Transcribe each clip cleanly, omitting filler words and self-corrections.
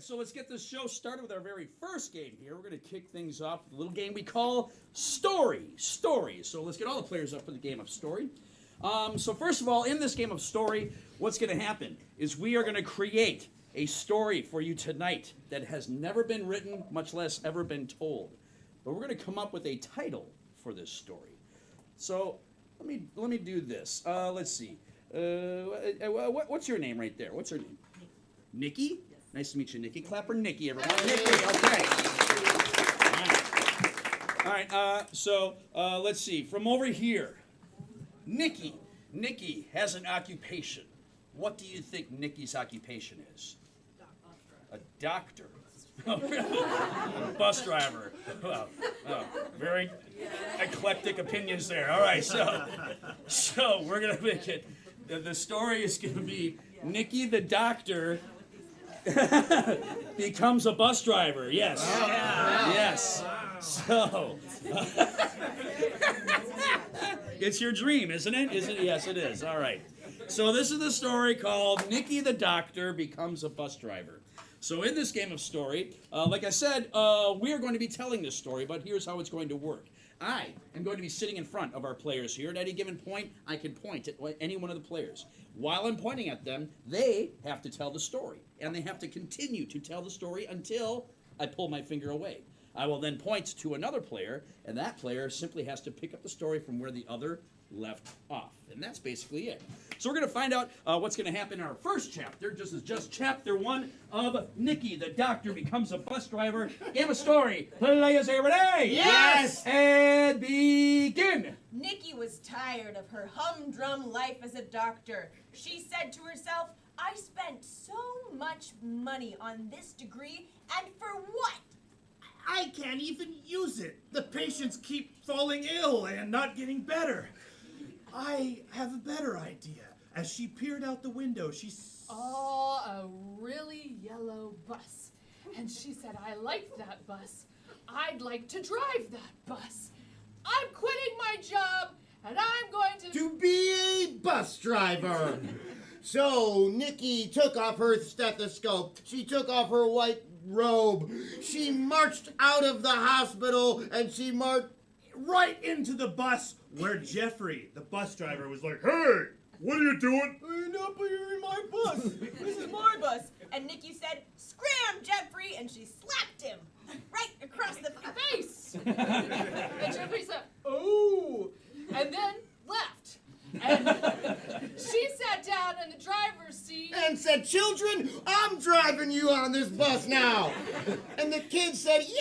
so let's get this show started with our very first game here. We're going to kick things off with a little game we call Story. So let's get all the players up for the game of Story. So first of all, in this game of Story, what's going to happen is we are going to create a story for you tonight that has never been written, much less ever been told. But we're going to come up with a title for this story. So let me do this. Let's see. What's your name right there? What's her name? Nikki? Yes. Nice to meet you, Nikki. Clap for Nikki, everyone. Nikki, okay. All right. So let's see. From over here, Nikki. Nikki has an occupation. What do you think Nikki's occupation is? A doctor. A bus driver. Very eclectic opinions there. All right, so we're gonna make it. The story is gonna be Nikki the doctor becomes a bus driver. Yes. Yes. So it's your dream, isn't it? Yes, it is. All right. So this is the story called Nikki the Doctor Becomes a Bus Driver. So in this game of Story, like I said, we are going to be telling this story, but here's how it's going to work. I am going to be sitting in front of our players here. At any given point, I can point at any one of the players. While I'm pointing at them, they have to tell the story, and they have to continue to tell the story until I pull my finger away. I will then point to another player, and that player simply has to pick up the story from where the other left off. And that's basically it. So we're going to find out what's going to happen in our first chapter. This is just chapter 1 of Nikki the Doctor Becomes a Bus Driver. Game of Story. Players are ready? Yes! And begin! Nikki was tired of her humdrum life as a doctor. She said to herself, I spent so much money on this degree, and for what? I can't even use it. The patients keep falling ill and not getting better. I have a better idea. As she peered out the window, she saw a really yellow bus. And she said, I like that bus. I'd like to drive that bus. I'm quitting my job, and I'm going to be a bus driver. So Nikki took off her stethoscope. She took off her white robe. She marched out of the hospital, and she marched right into the bus where Jeffrey, the bus driver, was like, hey, what are you doing? You're in my bus. This is my bus. And Nikki said, scram, Jeffrey, and she slapped him right across the face. And Jeffrey said, oh, and then left. And she sat down in the driver's seat and said, children, I'm driving you on this bus now. And the kids said, yeah!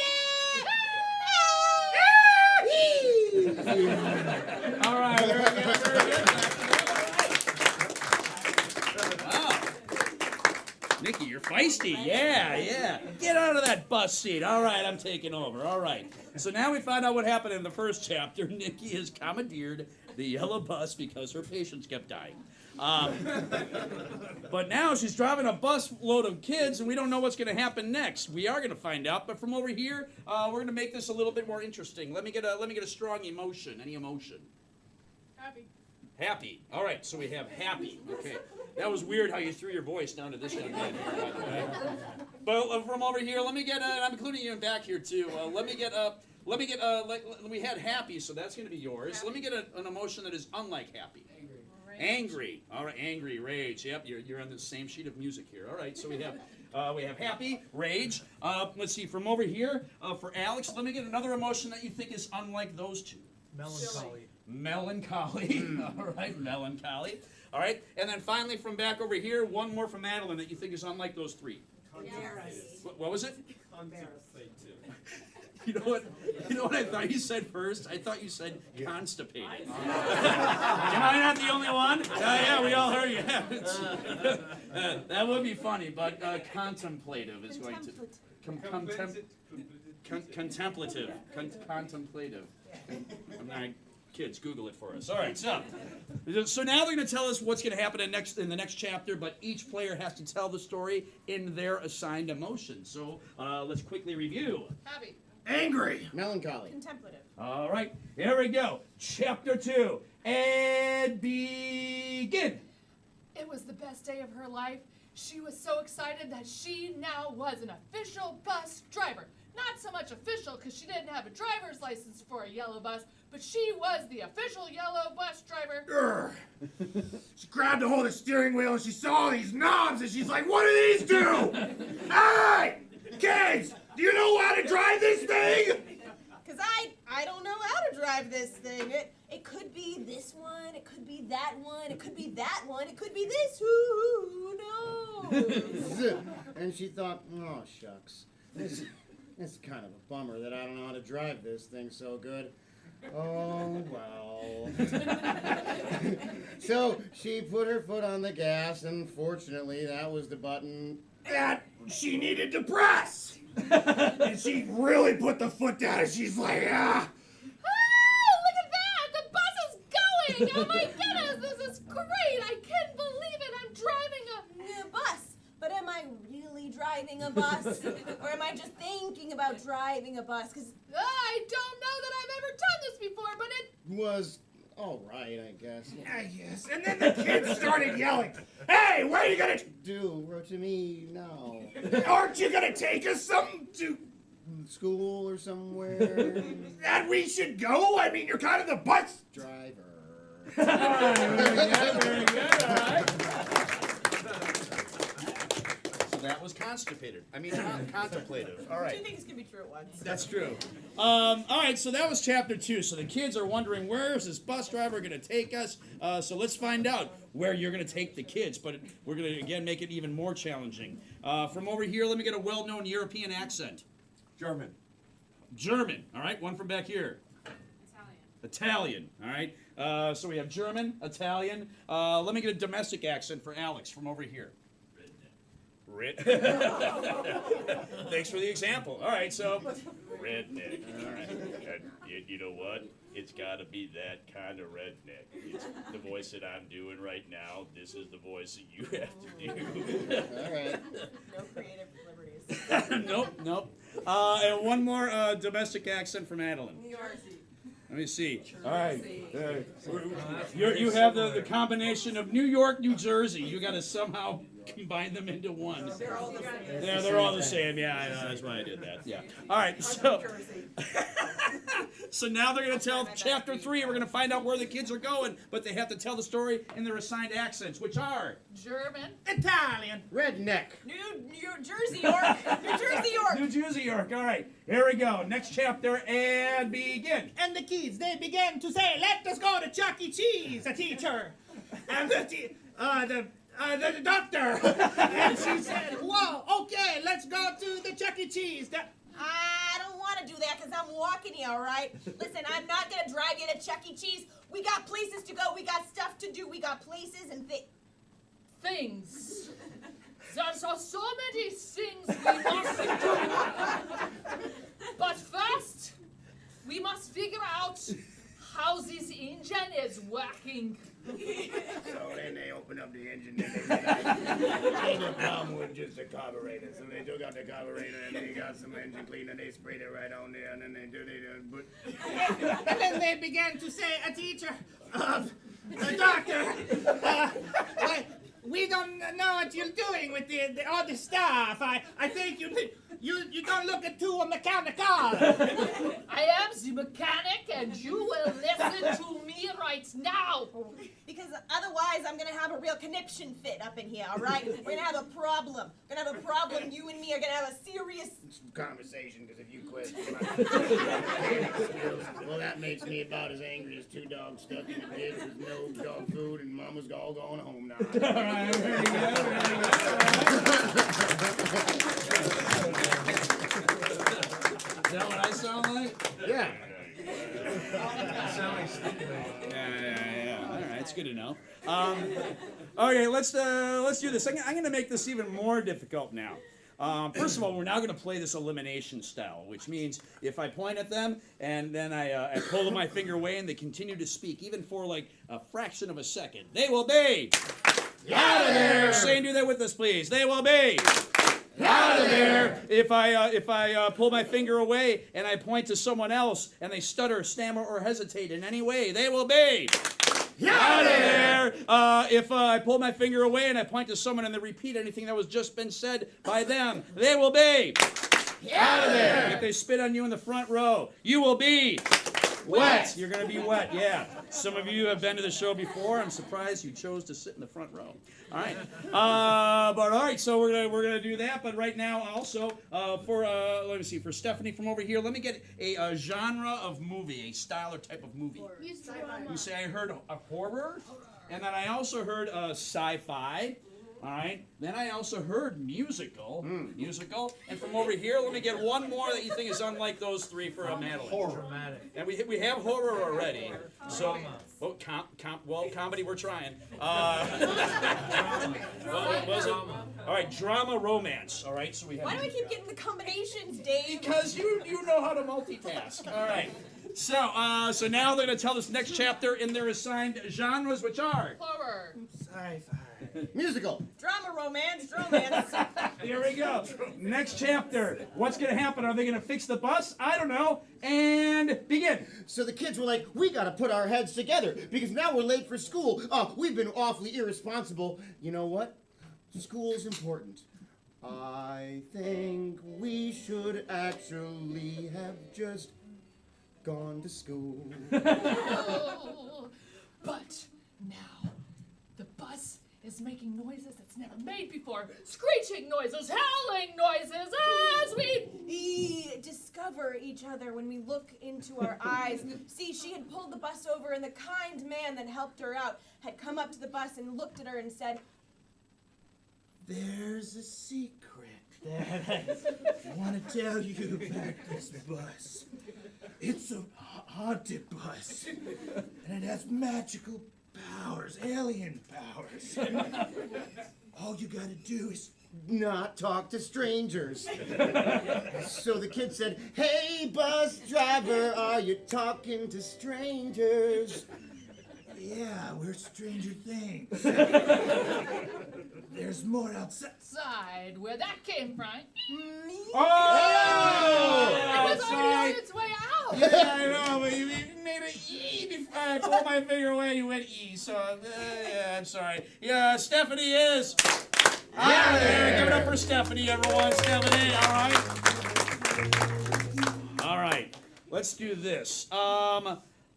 All right, very good. Wow. Nikki, you're feisty. Yeah. Get out of that bus seat. All right, I'm taking over. All right. So now we find out what happened in the first chapter. Nikki has commandeered the yellow bus because her patients kept dying. But now she's driving a bus load of kids, and we don't know what's going to happen next. We are going to find out, but from over here, we're going to make this a little bit more interesting. Let me get a strong emotion. Any emotion? Happy. All right, so we have happy. Okay. That was weird how you threw your voice down to this young man here, by the way. But from over here, let me get, I'm including you in back here too. We had happy, so that's going to be yours. Happy. Let me get an emotion that is unlike happy. Angry. All right, angry, rage. Yep, you're on the same sheet of music here. All right, so we have happy, rage. Let's see, from over here, for Alex, let me get another emotion that you think is unlike those two. Melancholy. All right, melancholy. All right, and then finally from back over here, one more from Madeline that you think is unlike those three. What was it? You know what I thought you said first? I thought you said constipated. Am I not the only one? Yeah, we all heard you. That would be funny, but contemplative is going to... Contemplative. Contemplative. I'm not... Kids, Google it for us. All right, so now they're going to tell us what's going to happen in the next chapter, but each player has to tell the story in their assigned emotion. So let's quickly review. Happy. Angry. Melancholy. Contemplative. All right, here we go. Chapter 2. And begin. It was the best day of her life, She was so excited that she now was an official bus driver. Not so much official because she didn't have a driver's license for a yellow bus, but she was the official yellow bus driver. Urgh. She grabbed a hold of the steering wheel and she saw these knobs and she's like, what do these do? Hey! Kids! Do you know how to drive this thing? Because I don't know how to drive this thing. It could be this one, it could be that one, it could be that one, it could be this. Who knows? And she thought, oh, shucks. It's kind of a bummer that I don't know how to drive this thing so good. Oh, well. So she put her foot on the gas, and fortunately, that was the button That she needed to press. And she really put the foot down and she's like, ah. Oh, look at that! The bus is going! Oh my goodness, this is great! I can't believe it! I'm driving a bus. But am I really driving a bus? Or am I just thinking about driving a bus? Because I don't know that I've ever done this before, but it... was all right, I guess. Yes. And then the kids started yelling, hey, where are you going to... Do to me now. Aren't you going to take us something to... School or somewhere. that we should go? I mean, you're kind of the bus Driver. Very good, all right. So that was constipated. I mean, contemplative. All right. two things can be true at once. That's true. All right, so that was chapter 2. So the kids are wondering, where is this bus driver going to take us? So let's find out where you're going to take the kids. But we're going to, again, make it even more challenging. From over here, let me get a well-known European accent. German. German. All right, one from back here. Italian. All right. So we have German, Italian. Let me get a domestic accent for Alex from over here. Thanks for the example. All right, so redneck. All right. You know what? It's got to be that kind of redneck. It's the voice that I'm doing right now. This is the voice that you have to do. All right. No creative liberties. Nope. And one more domestic accent from Adeline. New York. Let me see. All right. You have the combination of New York, New Jersey. You got to somehow combine them into one. They're all the same. Yeah, they're all the same. Yeah, I know. That's why I did that. Yeah. All right. So, so now they're going to tell chapter 3. We're going to find out where the kids are going, but they have to tell the story in their assigned accents, which are German. Italian. Redneck. New Jersey, York. New Jersey, York. New Jersey, York. All right. Here we go. Next chapter and begin. And the kids, they began to say, let us go to Chuck E. Cheese, the teacher. And the doctor. And she said, whoa, okay, let's go to the Chuck E. Cheese. I don't want to do that because I'm walking here, all right? Listen, I'm not going to drive you to Chuck E. Cheese. We got places to go. We got stuff to do. We got places and Things. There are so many things we must do. But first, we must figure out how this engine is working. So then they opened up the engine and they said, ain't a problem with just the carburetor. So they took out the carburetor and they got some engine cleaner. They sprayed it right on there and then they did it. And then they began to say, a teacher, a doctor, we don't know what you're doing with all the stuff. I think you don't look at too mechanical. I am the mechanic, and you will listen to me right now. because otherwise I'm going to have a real conniption fit up in here, all right? We're going to have a problem. We're going to have a problem. You and me are going to have a serious... conversation, because if you quit, well, that makes me about as angry as two dogs stuck in a ditch with no dog food, and Mama's all going home now. All right, very good, very good. Is that what I sound like? Yeah. Yeah. All right, it's good to know. Okay, let's do this. I'm going to make this even more difficult now. First of all, we're now going to play this elimination style, which means if I point at them and then I pull my finger away and they continue to speak, even for like a fraction of a second, they will be out of there. Shane, do that with us, please. They will be out of there. If I pull my finger away and I point to someone else and they stutter, stammer, or hesitate in any way, they will be out of there. if I pull my finger away and I point to someone and they repeat anything that was just been said by them, they will be out of there. If they spit on you in the front row, you will be wet. You're going to be wet, yeah. Some of you have been to the show before. I'm surprised you chose to sit in the front row. All right. But all right, so we're gonna do that. But right now, also let me see, for Stephanie from over here, let me get a genre of movie, a style or type of movie. You say I heard a horror, and then I also heard sci-fi. All right. Then I also heard musical. Musical. And from over here, let me get one more that you think is unlike those three for a Madeline. Horror. And we have horror already. So, comedy, we're trying. What was it? All right, drama, romance. All right, so we have. Why do we keep getting the combinations, Dave? Because you know how to multitask. All right. So now they're going to tell this next chapter in their assigned genres, which are Horror. Sci-fi. Musical. Drama, romance. Here we go. Next chapter. What's going to happen? Are they going to fix the bus? I don't know. And begin. So the kids were like, we gotta put our heads together because now we're late for school. Oh, we've been awfully irresponsible. You know what? School's important. I think we should actually have just gone to school. Oh, but now the bus is making noises it's never made before. Screeching noises, howling noises as we discover each other when we look into our eyes. See, she had pulled the bus over, and the kind man that helped her out had come up to the bus and looked at her and said, There's a secret that I want to tell you about this bus. It's a haunted bus, and it has magical powers, alien powers. All you gotta do is Not talk to strangers. So the kid said, hey, bus driver, are you talking to strangers? yeah, we're Stranger Things. There's more outside. side where that came from. Oh! It was already on its way out. Yeah, I know, but you made an E before I pulled my finger away. You went E, so yeah, I'm sorry. Yeah, Stephanie is out of there. Give it up for Stephanie, everyone. Stephanie, all right. All right, let's do this.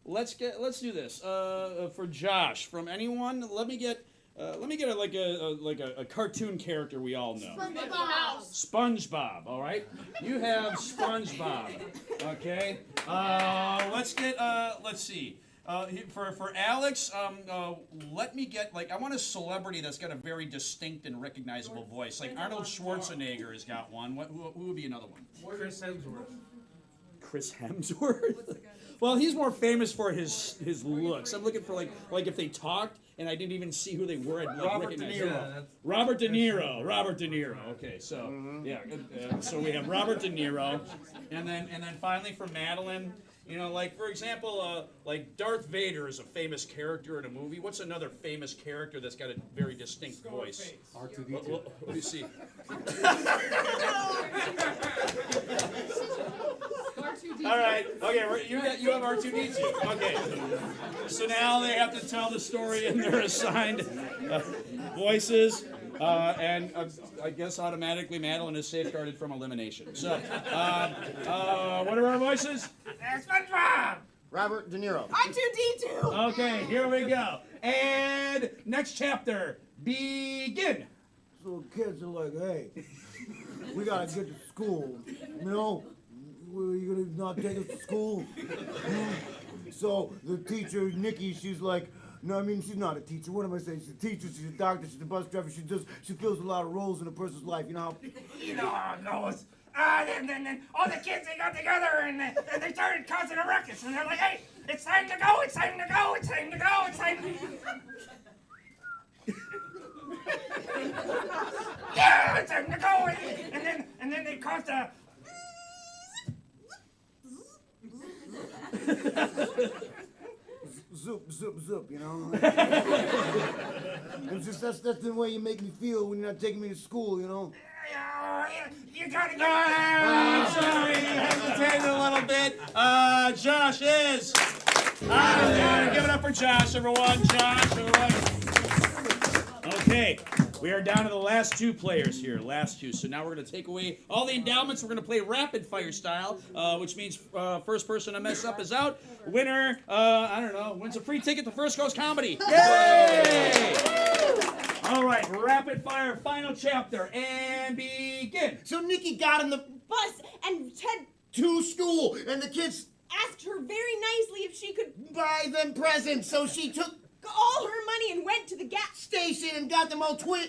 Let's do this. For Josh, from anyone, let me get a cartoon character we all know. Mickey Mouse. SpongeBob, all right? You have SpongeBob, okay? Let's see. For Alex, let me get, I want a celebrity that's got a very distinct and recognizable voice. Like Arnold Schwarzenegger has got one. Who would be another one? Chris Hemsworth. Chris Hemsworth? Well, he's more famous for his looks. I'm looking for like if they talked and I didn't even see who they were, I'd recognize them. Yeah, Robert De Niro. Robert De Niro. Okay, so yeah, so we have Robert De Niro, and then finally for Madeline, for example, like Darth Vader is a famous character in a movie. What's another famous character that's got a very distinct voice? R2D2. What do you see? R2D2. All right. Okay. You have R2D2. Okay. So now they have to tell the story in their assigned voices, and I guess automatically Madeline is safeguarded from elimination. So, what are our voices? SpongeBob! Robert De Niro. R2D2! Okay. Here we go. And next chapter. Begin. So kids are like, hey, we gotta get to school. You gonna not take us to school? So the teacher, Nikki, she's like, no, I mean, she's not a teacher. What am I saying? She's a teacher, she's a doctor, she's a bus driver. She fills a lot of roles in a person's life. You know how? You know how it goes. Then all the kids, they got together and they started causing a ruckus. And they're like, hey, it's time to go, it's time to go, it's time to go, it's time to yeah, it's time to go. And then they caused a... Zoop, zoop, zoop, you know? It's just, that's the way you make me feel when you're not taking me to school, you know? You gotta No, I'm sorry, you hesitated a little bit. Josh is out of there. Give it up for Josh, everyone. Josh, everyone. We are down to the last two players here, last two. So now we're going to take away all the endowments. We're going to play rapid fire style, which means first person to mess up is out. Winner, I don't know, wins a free ticket to First Coast Comedy. Yay! All right, rapid fire, final chapter, and begin. So Nikki got in the Bus and Ted to school, and the kids asked her very nicely if she could buy them presents. So she took all her money and went to the gas station and got them all Twizzlers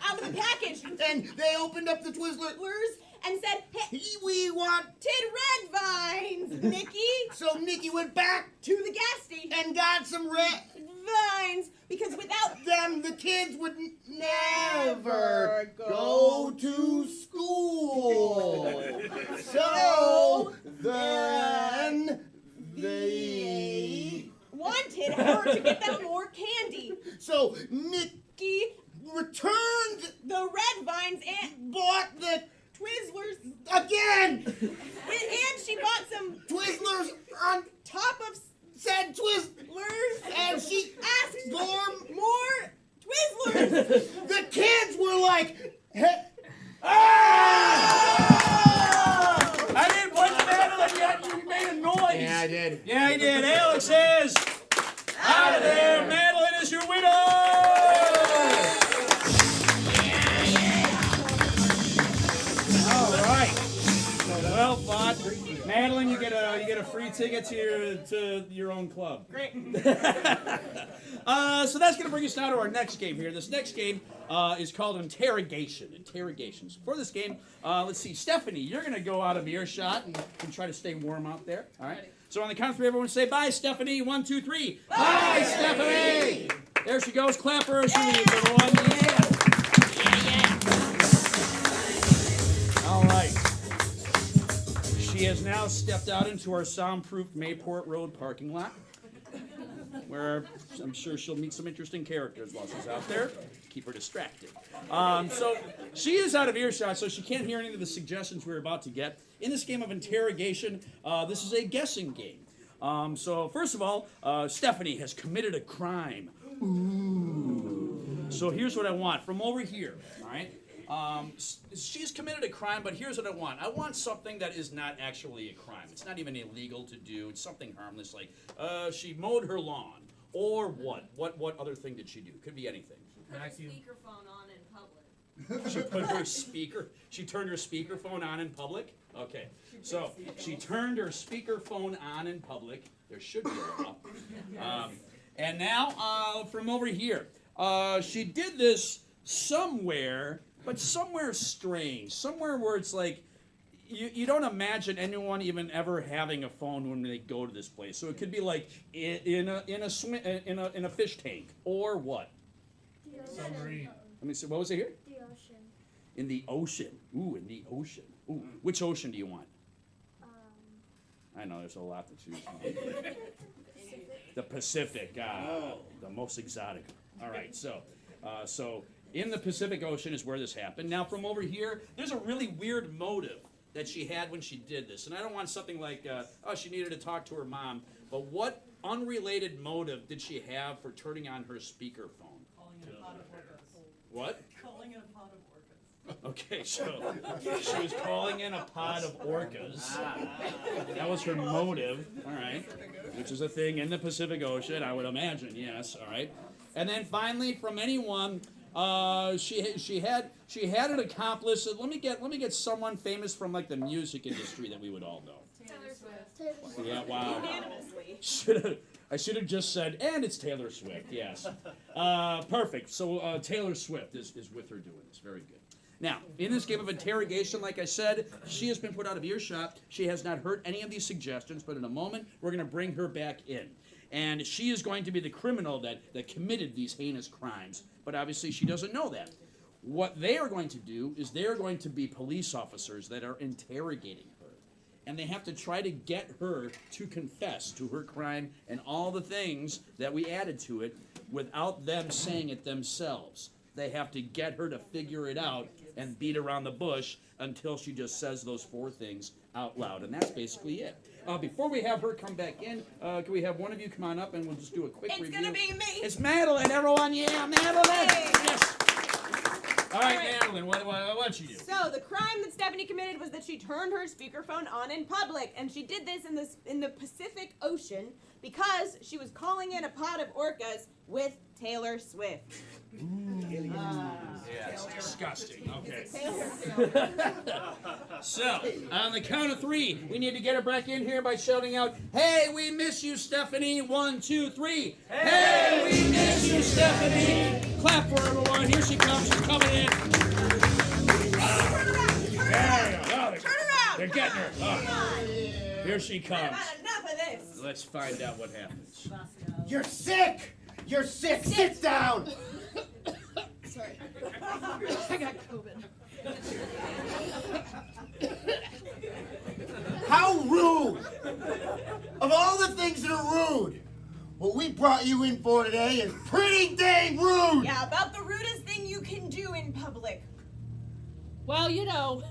out of the package. and they opened up the Twizzlers. And said, hey, We want. red vines, Nikki. So Nikki went back To the gas station. and got some red Vines, because without them, the kids would never go to school. So then they wanted her to get them more candy. So Nikki returned The red vines and bought the Twizzlers. again And she bought some Twizzlers on top of said Twizzlers and she asked for more Twizzlers. the kids were like, hey, I didn't punch Madeline yet. You made a noise. Yeah, I did. Yeah, I did. Alex is out of there. Madeline is your winner. All right. Well fought. Madeline, you get a free ticket to your own club. Great. So that's going to bring us now to our next game here. This next game is called Interrogation. Interrogations. For this game, let's see. Stephanie, you're going to go out of earshot and try to stay warm out there. All right. So on the count of three, everyone say bye, Stephanie. 1, 2, 3. Bye, Stephanie. There she goes. Clap her as she leaves, everyone. Yeah. All right. She has now stepped out into our soundproofed Mayport Road parking lot, where I'm sure she'll meet some interesting characters while she's out there. Keep her distracted. So she is out of earshot, so she can't hear any of the suggestions we're about to get. In this game of interrogation, this is a guessing game. So first of all, Stephanie has committed a crime. Ooh. So here's what I want from over here, all right? She's committed a crime, but here's what I want. I want something that is not actually a crime. It's not even illegal to do. It's something harmless, like she mowed her lawn, or what? What other thing did she do? Could be anything. Put her speakerphone on in public. She put her speaker. She turned her speakerphone on in public. Okay, so she turned her speakerphone on in public. There should be a law. And now from over here, she did this somewhere. But somewhere strange, somewhere where it's like, you don't imagine anyone even ever having a phone when they go to this place. So it could be like in a fish tank, or what? Submarine. Let me see. What was it here? The ocean. In the ocean. Ooh, in the ocean. Ooh, which ocean do you want? I know there's a lot to choose from. The Pacific. The most exotic. All right. So in the Pacific Ocean is where this happened. Now, from over here, there's a really weird motive that she had when she did this. And I don't want something like, she needed to talk to her mom. But what unrelated motive did she have for turning on her speakerphone? Calling in a pot of orcas. What? Calling in a pot of orcas. Okay, so she was calling in a pod of orcas. That was her motive, all right, which is a thing in the Pacific Ocean, I would imagine, yes, all right. And then finally, from anyone, she had an accomplice. Let me get someone famous from like the music industry that we would all know. Taylor Swift. Yeah, wow. Unanimously. I should have just said, and it's Taylor Swift. Yes, perfect. So Taylor Swift is with her doing this. Very good. Now, in this game of interrogation, like I said, she has been put out of earshot. She has not heard any of these suggestions, but in a moment, we're going to bring her back in. And she is going to be the criminal that committed these heinous crimes. But obviously, she doesn't know that. What they are going to do is they are going to be police officers that are interrogating her. And they have to try to get her to confess to her crime and all the things that we added to it without them saying it themselves. They have to get her to figure it out and beat around the bush. until she just says those 4 things out loud, and that's basically it. Before we have her come back in, can we have one of you come on up and we'll just do a quick review? It's gonna be me. It's Madeline, everyone. Yeah, Madeline. Hey. Yes. All right, right. Madeline, what'd she do? So the crime that Stephanie committed was that she turned her speakerphone on in public, and she did this in the Pacific Ocean because she was calling in a pod of orcas with Taylor Swift. Yeah, it's disgusting. Okay. Taylor. So, on the count of 3, we need to get her back in here by shouting out, "Hey, we miss you, Stephanie." 1, 2, 3. Hey, we miss you, Stephanie. Clap for her, everyone. Here she comes. She's coming in. Turn around. Turn around. They're getting her. Here she I've comes. had enough of this. Let's find out what happens. You're sick! You're sick! Sit down! Sorry. I got COVID. How rude! Of all the things that are rude, what we brought you in for today is pretty dang rude! Yeah, about the rudest thing you can do in public. Well, you know,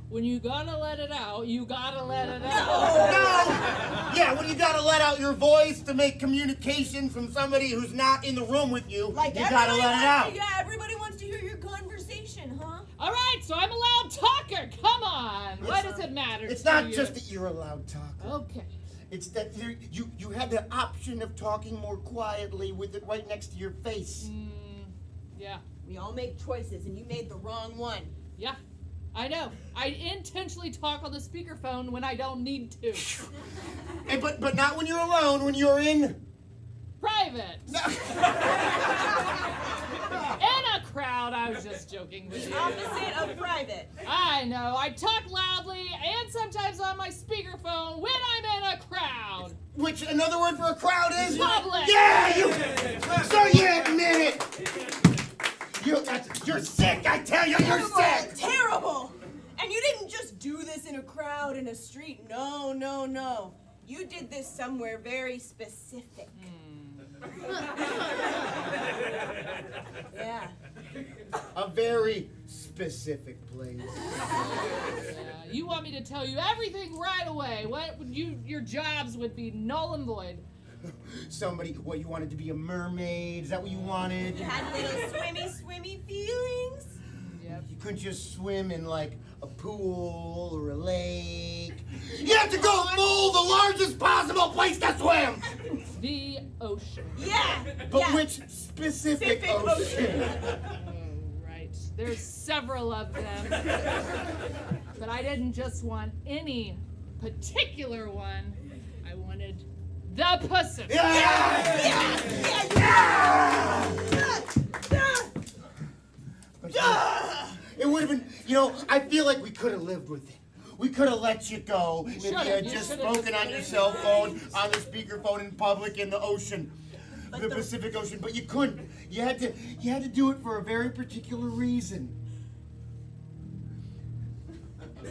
when you gotta let it out, you gotta let it out. No! Yeah, when you gotta let out your voice to make communication from somebody who's not in the room with you, Like you gotta everybody let it wants out. to- yeah, everybody wants to hear your conversation, huh? All right, so I'm a loud talker. Come on. Why does it matter? It's to not you? just that you're a loud talker. Okay. It's that you had the option of talking more quietly with it right next to your face. Yeah. We all make choices, and you made the wrong one. Yeah. I know. I intentionally talk on the speakerphone when I don't need to. Hey, but not when you're alone. When you're in Private. In a crowd. I was just joking with you. Opposite of private. I know. I talk loudly and sometimes on my speakerphone when I'm in a crowd. which another word for a crowd is Public. Yeah, you. So you admit it. You're sick. I tell you, you're sick. Terrible! And you didn't just do this in a crowd in a street. No, no, no. You did this somewhere very specific. Yeah. A very specific place. You want me to tell you everything right away? What would your jobs would be null and void. Somebody, what, you wanted to be a mermaid? Is that what you wanted? You had little swimmy feelings. Yep. You couldn't just swim in like a pool or a lake. You have to go full the largest possible place to swim. The ocean. Yeah. But yeah. which specific Pacific ocean? Oh, right. There's several of them. But I didn't just want any particular one. I wanted the Pacific. But it would have been, I feel like we could have lived with it. We could have let you go if you had You just should've spoken just on your let it cell go. phone, on the speakerphone in public, in the ocean, But the the- Pacific Ocean. But you couldn't. You had to do it for a very particular reason. You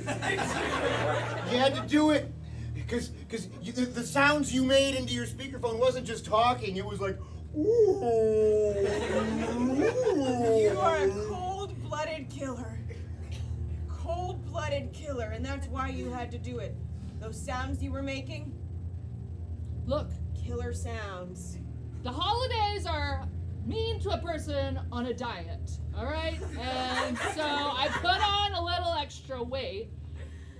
had to do it because the sounds you made into your speakerphone wasn't just talking. It was like, ooh. You are a cold-blooded killer. Cold-blooded killer, and that's why you had to do it. Those sounds you were making, Look, killer sounds. the holidays are mean to a person on a diet, all right? And so I put on a little extra weight.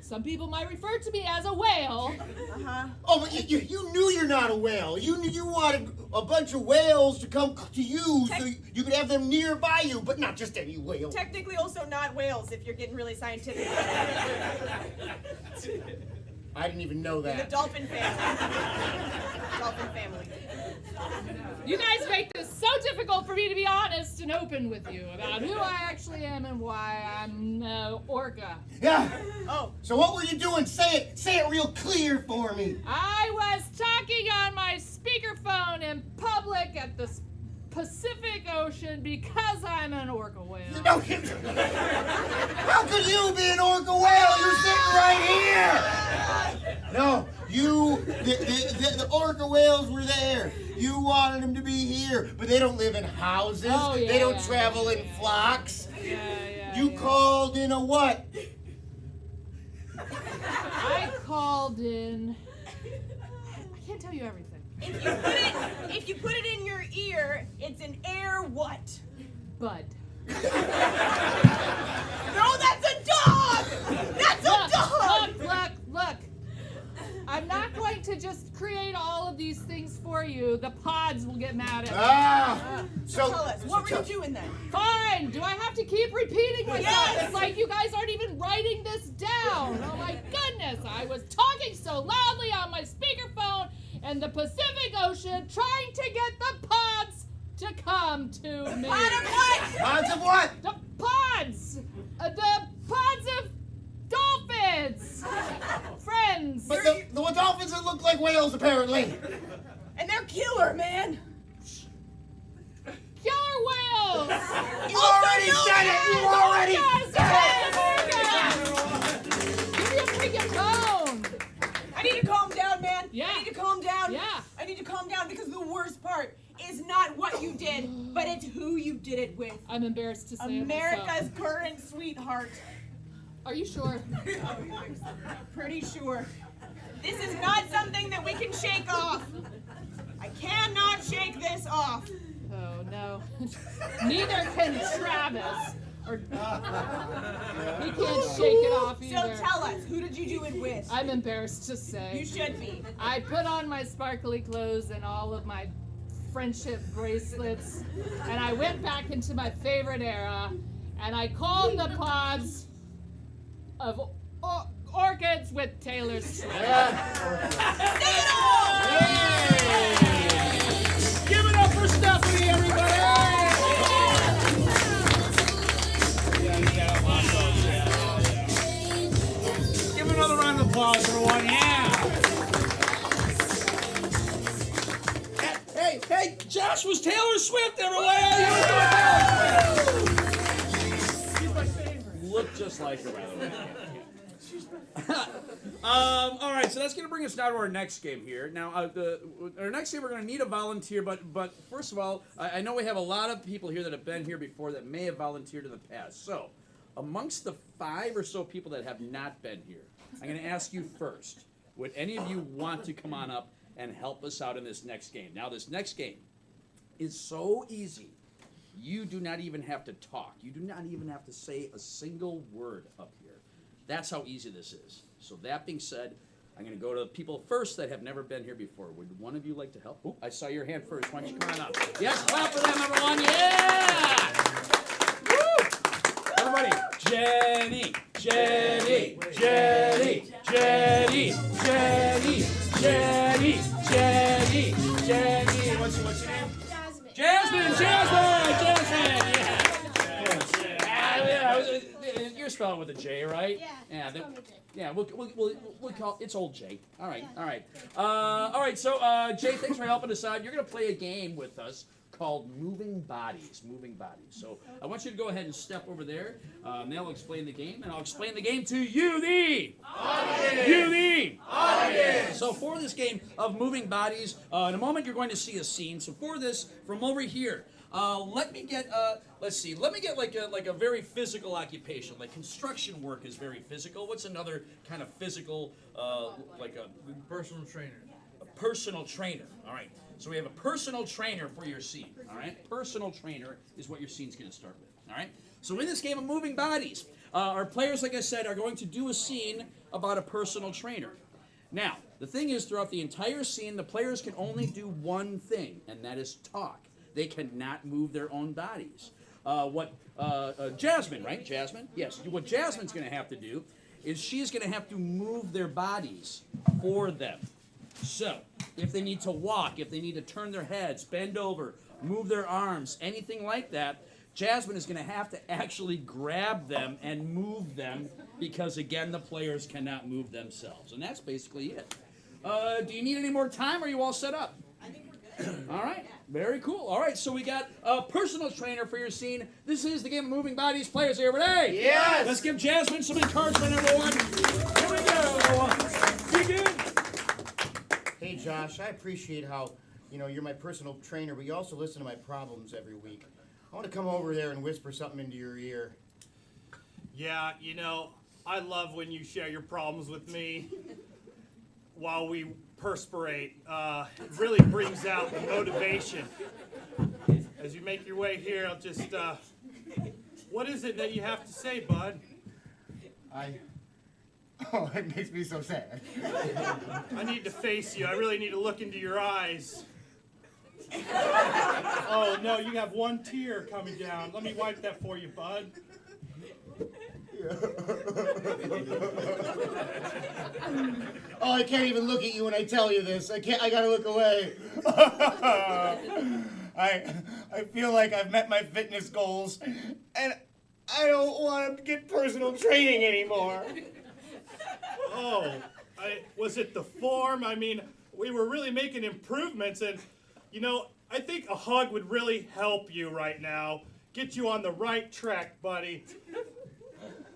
Some people might refer to me as a whale. Uh-huh. Oh, but you knew you're not a whale. You knew you wanted a bunch of whales to come to you so you could have them nearby you, but not just any whale. Technically also not whales if you're getting really scientific. I didn't even know The that. dolphin family. Dolphin family. You guys make this so difficult for me to be honest and open with you about who I actually am and why I'm an orca. Yeah. Oh, So what were you doing? Say it real clear for me. I was talking on my speakerphone in public at the Pacific Ocean because I'm an orca whale. How could you be an orca whale? You're sitting right here. No, the orca whales were there. You wanted them to be here, but they don't live in houses. Oh, yeah, they don't yeah, travel in yeah. flocks. Yeah. You called in a what? I called in. I can't tell you everything. If you put it in your ear, it's an air what? Bud. No, that's a dog! That's a dog! Look. I'm not going to just create all of these things for you. The pods will get mad at me. Tell us, what were you doing then? Fine. Do I have to keep repeating myself? Yes! It's like you guys aren't even writing this down. Oh my goodness. I was talking so loudly on my speakerphone in the Pacific Ocean trying to get the pods to come to me. Pod of what? Pods of what? The pods! The pods of dolphins! Friends! But the dolphins that look like whales, apparently. And they're killer, man. Killer whales! You already said it! You already Give me a freaking tone! I need to calm down, man. Yeah. I need to calm down. Yeah. I need to calm down because the worst part is not what you did, but it's who you did it with. I'm embarrassed to say it America's myself. current sweetheart. Are you sure? Pretty sure. This is not something that we can shake off. I cannot shake this off. Oh no. Neither can Travis. Or he can't shake it off either. So tell us, who did you do it with? I'm embarrassed to say. You should be. I put on my sparkly clothes and all of my friendship bracelets, and I went back into my favorite era, and I called the pods of orchids with Taylor Swift. Give it up for Stephanie, everybody! Give another round of applause for one, yeah! Hey, Josh was Taylor Swift, everybody! She's my favorite. Look just like her, by the way. All right, so that's going to bring us now to our next game here. Now, our next game, we're going to need a volunteer, but first of all, I know we have a lot of people here that have been here before that may have volunteered in the past. So, amongst the 5 or so people that have not been here, I'm going to ask you first, would any of you want to come on up and help us out in this next game? Now, this next game is so easy. You do not even have to talk. You do not even have to say a single word up here. That's how easy this is. So that being said, I'm going to go to the people first that have never been here before. Would one of you like to help? Oh, I saw your hand first. Why don't you come on up? Yes, clap for them, everyone. Yeah! Woo! Everybody, Jenny, Jenny, Jenny, Jenny, Jenny, Jenny, Jenny, Jenny. What's your name? Jasmine, Jasmine. You're spelling with a J, right? Yeah. We'll call it's old J. All right. So Jay, thanks for helping us out. You're gonna play a game with us called Moving Bodies. So I want you to go ahead and step over there. They'll explain the game, and I'll explain the game to you, the audience. You, the audience. So for this game of Moving Bodies, in a moment you're going to see a scene. So for this, from over here. Let me get like a very physical occupation. Like construction work is very physical. What's another kind of physical, like a Personal trainer. a personal trainer? All right. So we have a personal trainer for your scene. All right. Personal trainer is what your scene's going to start with. All right. So in this game of Moving Bodies, our players, like I said, are going to do a scene about a personal trainer. Now, the thing is, throughout the entire scene, the players can only do one thing, and that is talk. They cannot move their own bodies. Jasmine, right? Jasmine? Yes. What Jasmine's going to have to do is she's going to have to move their bodies for them. So, if they need to walk, if they need to turn their heads, bend over, move their arms, anything like that, Jasmine is going to have to actually grab them and move them because, again, the players cannot move themselves. And that's basically it. Do you need any more time, or are you all set up? I think we're good. All right, very cool. All right, so we got a personal trainer for your scene. This is the game of Moving Bodies. Players, are you ready? Yes! Let's give Jasmine some encouragement, everyone. Here we go. Begin. Hey, Josh, I appreciate how, you're my personal trainer, but you also listen to my problems every week. I want to come over there and whisper something into your ear. Yeah, I love when you share your problems with me while we perspirate. It really brings out the motivation. As you make your way here, I'll just, what is it that you have to say, bud? Oh, it makes me so sad. I need to face you. I really need to look into your eyes. Oh, no, you have one tear coming down. Let me wipe that for you, bud. Oh, I can't even look at you when I tell you this. I gotta look away. I feel like I've met my fitness goals, and I don't want to get personal training anymore. Oh, was it the form? I mean, we were really making improvements, and, you know, I think a hug would really help you right now. Get you on the right track, buddy.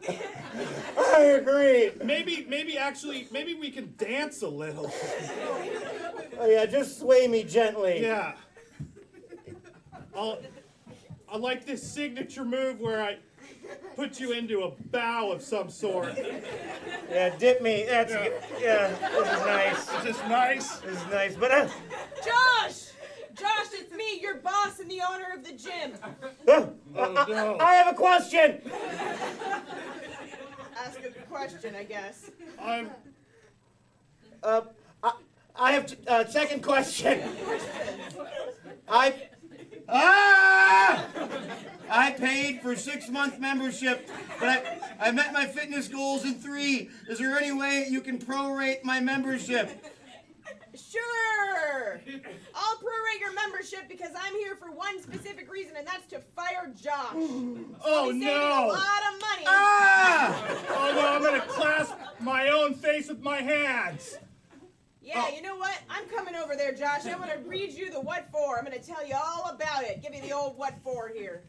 I agree. Maybe we can dance a little. Oh yeah, just sway me gently. Yeah. I like this signature move where I put you into a bow of some sort. Yeah, dip me. That's good. Yeah, this is nice. Is this nice? This is nice, but Josh! Josh, it's me, your boss in the honor of the gym. No. I have a question. Ask a question, I guess. I have second question. I paid for 6-month membership, but I met my fitness goals in 3. Is there any way you can prorate my membership? Sure! I'll prorate your membership because I'm here for one specific reason, and that's to fire Josh. Oh, I'll be saving no. a lot of money. Oh no, I'm gonna clasp my own face with my hands. Yeah, you know what? I'm coming over there, Josh. I'm gonna read you the what for. I'm gonna tell you all about it. Give you the old what for here.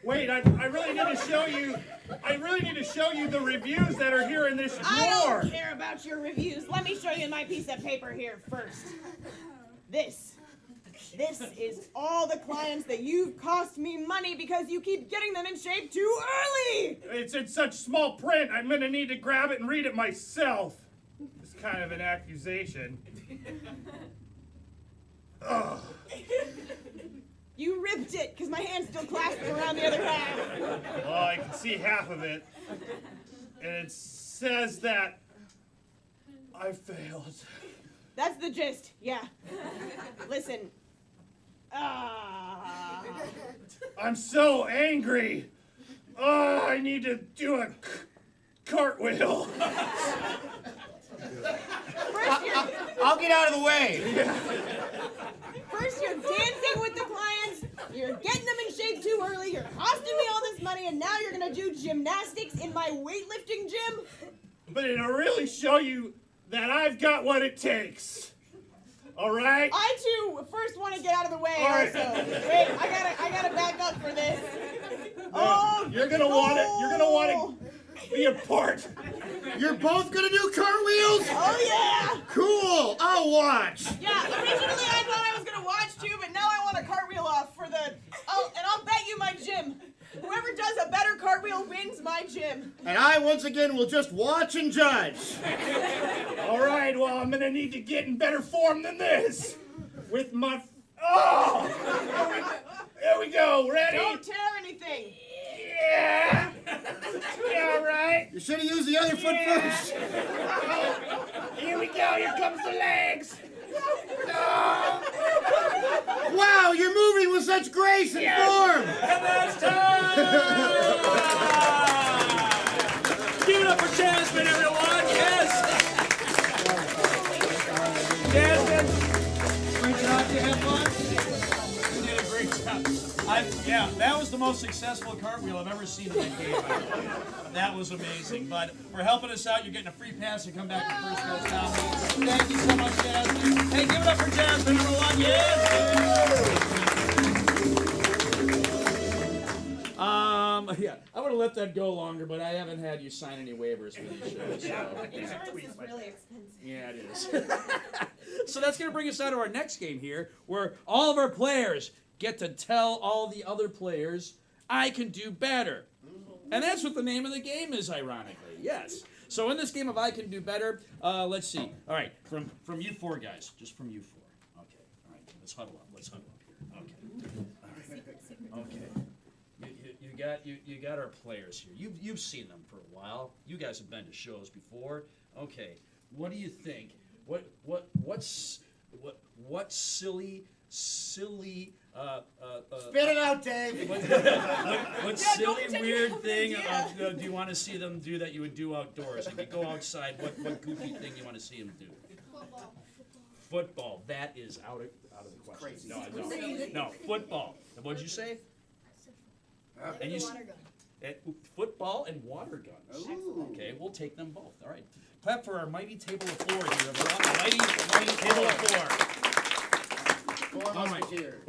Wait, I really need to show you. I really need to show you the reviews that are here in this drawer. I don't care about your reviews. Let me show you my piece of paper here first. This is all the clients that you've cost me money because you keep getting them in shape too early. It's in such small print. I'm gonna need to grab it and read it myself. It's kind of an accusation. Ugh. You ripped it because my hand's still clasping around the other half. Oh, I can see half of it. And it says that I failed. That's the gist, yeah. Listen. I'm so angry. Oh, I need to do a cartwheel. I'll get out of the way. First you're dancing with the clients, you're getting them in shape too early, you're costing me all this money, and now you're gonna do gymnastics in my weightlifting gym? But it'll really show you that I've got what it takes. All right? I too first want to get out of the way All right. also. Wait, I gotta back up for this. Oh, You're gonna want it. You're gonna want to be a part. You're both gonna do cartwheels? Oh yeah! Cool. I'll watch. Yeah, originally I thought I was gonna watch too, but now I want a cartwheel off for the. I'll bet you my gym. Whoever does a better cartwheel wins my gym. And I once again will just watch and judge. All right. Well, I'm gonna need to get in better form than this. With my. Oh! There we go. Ready? Don't tear anything. Yeah. Yeah. All right. You should have used the other foot first. Here we go. Here comes the legs. Wow, you're moving with such grace and form. And that's time! Give it up for Jasmine, everyone. Yes. Jasmine, great job. You have fun? You did a great job. Yeah, that was the most successful cartwheel I've ever seen in that game. That was amazing. But for helping us out, you're getting a free pass to come back to First Coast Town. Thank you so much, Jasmine. Hey, give it up for Jasmine, everyone. Yes. Yeah, I would have let that go longer, but I haven't had you sign any waivers for these shows. So. Insurance is really expensive. Yeah, it is. So that's going to bring us down to our next game here, where all of our players get to tell all the other players I can do better. And that's what the name of the game is, ironically. Yes. So in this game of I can do better, let's see. All right, from you four guys, just from you four. Okay. All right. Let's huddle up. Let's huddle up here. Okay. All right. Okay. You got our players here. You've seen them for a while. You guys have been to shows before. Okay. What do you think? What silly Spit it out, Dave. what silly don't weird thing idea. do you want to see them do that you would do outdoors? If you go outside, what goofy thing you want to see them do? Football. That is out of the question. No, football. And what'd you say? And you football and water guns. Okay, we'll take them both. All right. Clap for our mighty table of four here, everyone. Mighty table of four. Four Musketeers.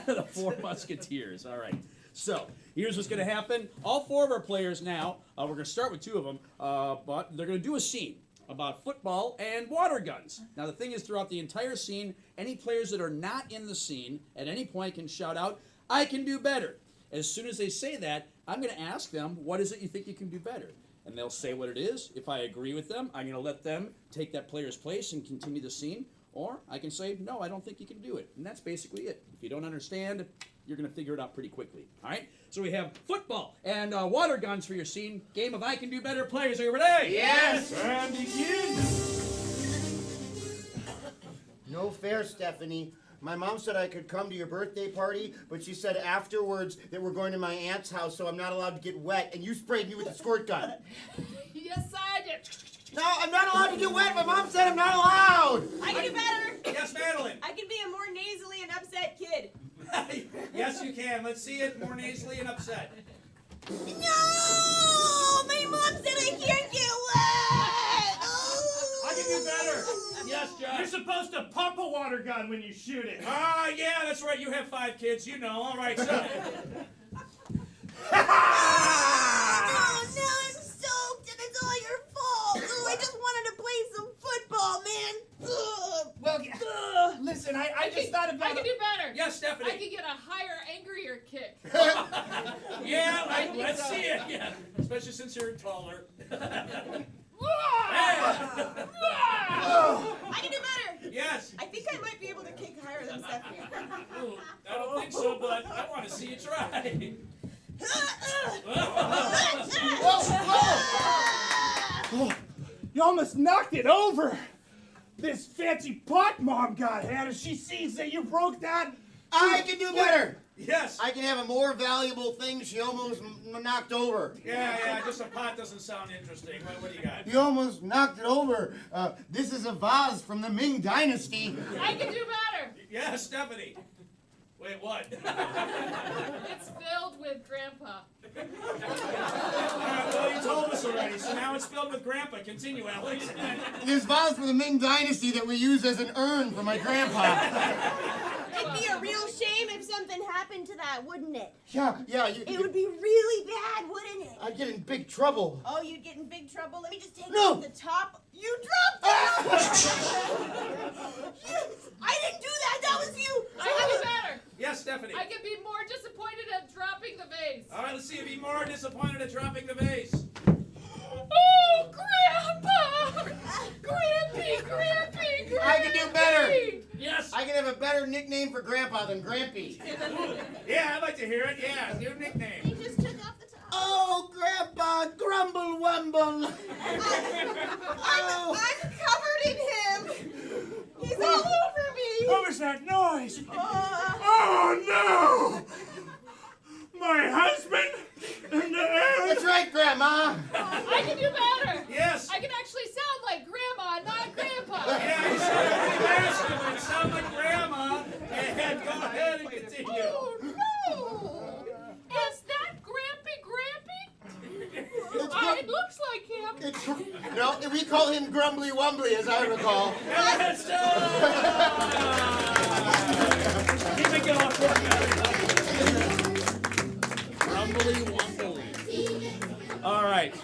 The Four Musketeers. All right. So here's what's going to happen. All four of our players now, we're going to start with two of them, but they're going to do a scene about football and water guns. Now the thing is, throughout the entire scene, any players that are not in the scene at any point can shout out, "I can do better." As soon as they say that, I'm going to ask them, what is it you think you can do better? And they'll say what it is. If I agree with them, I'm going to let them take that player's place and continue the scene. Or I can say, no, I don't think you can do it. And that's basically it. If you don't understand, you're going to figure it out pretty quickly. All right? So we have football and water guns for your scene. Game of I Can Do Better. Players, are you ready? Yes. And begin. No fair, Stephanie. My mom said I could come to your birthday party, but she said afterwards that we're going to my aunt's house, so I'm not allowed to get wet, and you sprayed me with a squirt gun. Yes, I did. No, I'm not allowed to get wet. My mom said I'm not allowed. I can do better. Yes, Madeline. I can be a more nasally and upset kid. Yes, you can. Let's see it more nasally and upset. No! My mom said I can't get wet! Oh. I can do better. Yes, Josh. You're supposed to pump a water gun when you shoot it. Ah, yeah, that's right. You have 5 kids. You know. All right, so. Oh, now I'm soaked and it's all your fault. Oh, I just wanted to play some football, man. Ugh. Well, listen, I just thought I about can do better. Yes, Stephanie. I can get a higher, angrier kick. Yeah, let's see it. Yeah, especially since you're taller. I can do better. Yes. I think I might be able to kick higher than Stephanie. Ooh, I don't think so, but I want to see you try. You almost knocked it over. This fancy pot mom got had, and she sees that you broke that. I can do better. Yes. I can have a more valuable thing she almost knocked over. Yeah, just a pot doesn't sound interesting. What do you got? You almost knocked it over. This is a vase from the Ming Dynasty. I can do better. Yeah, Stephanie. Wait, what? It's filled with Grandpa. All right, well, you told us already, so now it's filled with Grandpa. Continue, Alex. This vase from the Ming Dynasty that we use as an urn for my grandpa. It'd be a real shame if something happened to that, wouldn't it? Yeah. It would be really bad, wouldn't it? I'd get in big trouble. Oh, you'd get in big trouble. Let me just take No. it off the top. You dropped it! I didn't do that. That was you. I can do better. Yes, Stephanie. I can be more disappointed at dropping the vase. All right, let's see if you're more disappointed at dropping the vase. Oh, Grandpa! Grampy! I can do better. Yes. I can have a better nickname for Grandpa than Grampy. Yeah, I'd like to hear it. Yeah, new nickname. He just took off the top. Oh, Grandpa, Grumble Wumble. I'm covered in him. He's all over me. What was that noise? Uh, Oh no! My husband and the air. That's right, Grandma. I can do better. Yes. I can actually sound like Grandma, not Grandpa. Yeah, you sound pretty masculine. Sound like Grandma. And go ahead and continue. Oh, no! Is that Grampy? It looks like him. No, we call him Grumbly Wumbly, as I recall. Yes, keep it going. Grumbly Wumbly. All right.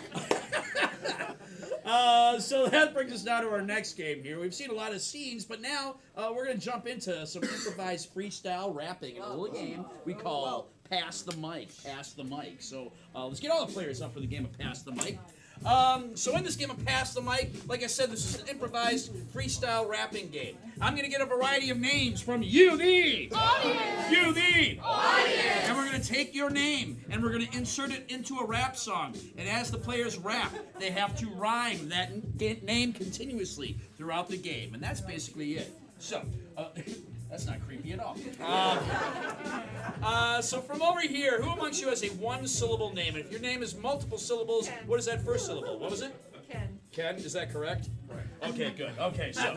So that brings us now to our next game here. We've seen a lot of scenes, but now we're going to jump into some improvised freestyle rapping in a little game we call Pass the Mic. Pass the Mic. So let's get all the players up for the game of Pass the Mic. So in this game of Pass the Mic, like I said, this is an improvised freestyle rapping game. I'm going to get a variety of names from you, the Audience! You, the Audience! And we're going to take your name and we're going to insert it into a rap song. And as the players rap, they have to rhyme that name continuously throughout the game. And that's basically it. So, that's not creepy at all. So from over here, who amongst you has a one-syllable name? And if your name is multiple syllables, what is that first syllable? What was it? Ken. Ken, is that correct? Right. Okay, good. Okay, so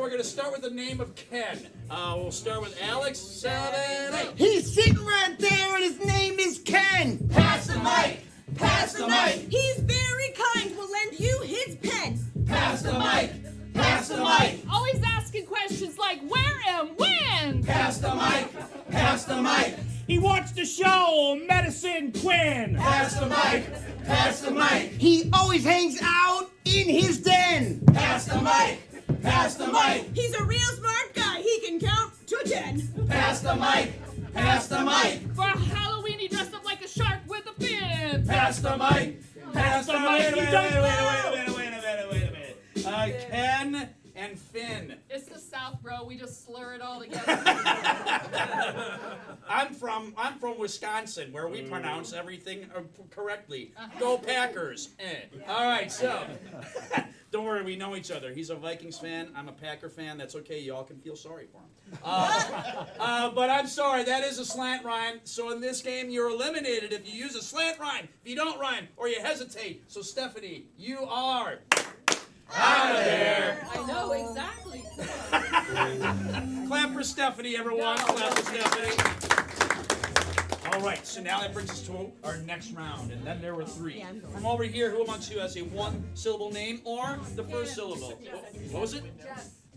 we're gonna start with the name of Ken. We'll start with Alex. 7, 8. He's sitting right there and his name is Ken. Pass the mic. Pass the mic. He's very kind. Will lend you his pen. Pass the mic. Pass the mic. Always asking questions like where and when. Pass the mic. Pass the mic. He watched the show Medicine Quinn. Pass the mic. Pass the mic. He always hangs out in his den. Pass the mic. Pass the mic. He's a real smart guy. He can count to 10. Pass the mic. Pass the mic. For Halloween, he dressed up like a shark with a fin. Pass the mic. Pass the mic. Wait a minute. Ken and Finn. It's the South, bro. We just slur it all together. I'm from Wisconsin, where we pronounce everything correctly. Go Packers! All right, so don't worry, we know each other. He's a Vikings fan. I'm a Packer fan. That's okay. You all can feel sorry for him. But I'm sorry, that is a slant rhyme. So in this game, you're eliminated if you use a slant rhyme. If you don't rhyme or you hesitate. So Stephanie, you are out of there. I know, exactly. Clap for Stephanie, everyone. Clap for Stephanie. All right, so now that brings us to our next round, and then there were 3. From over here, who amongst you has a one-syllable name or the first syllable? What was it?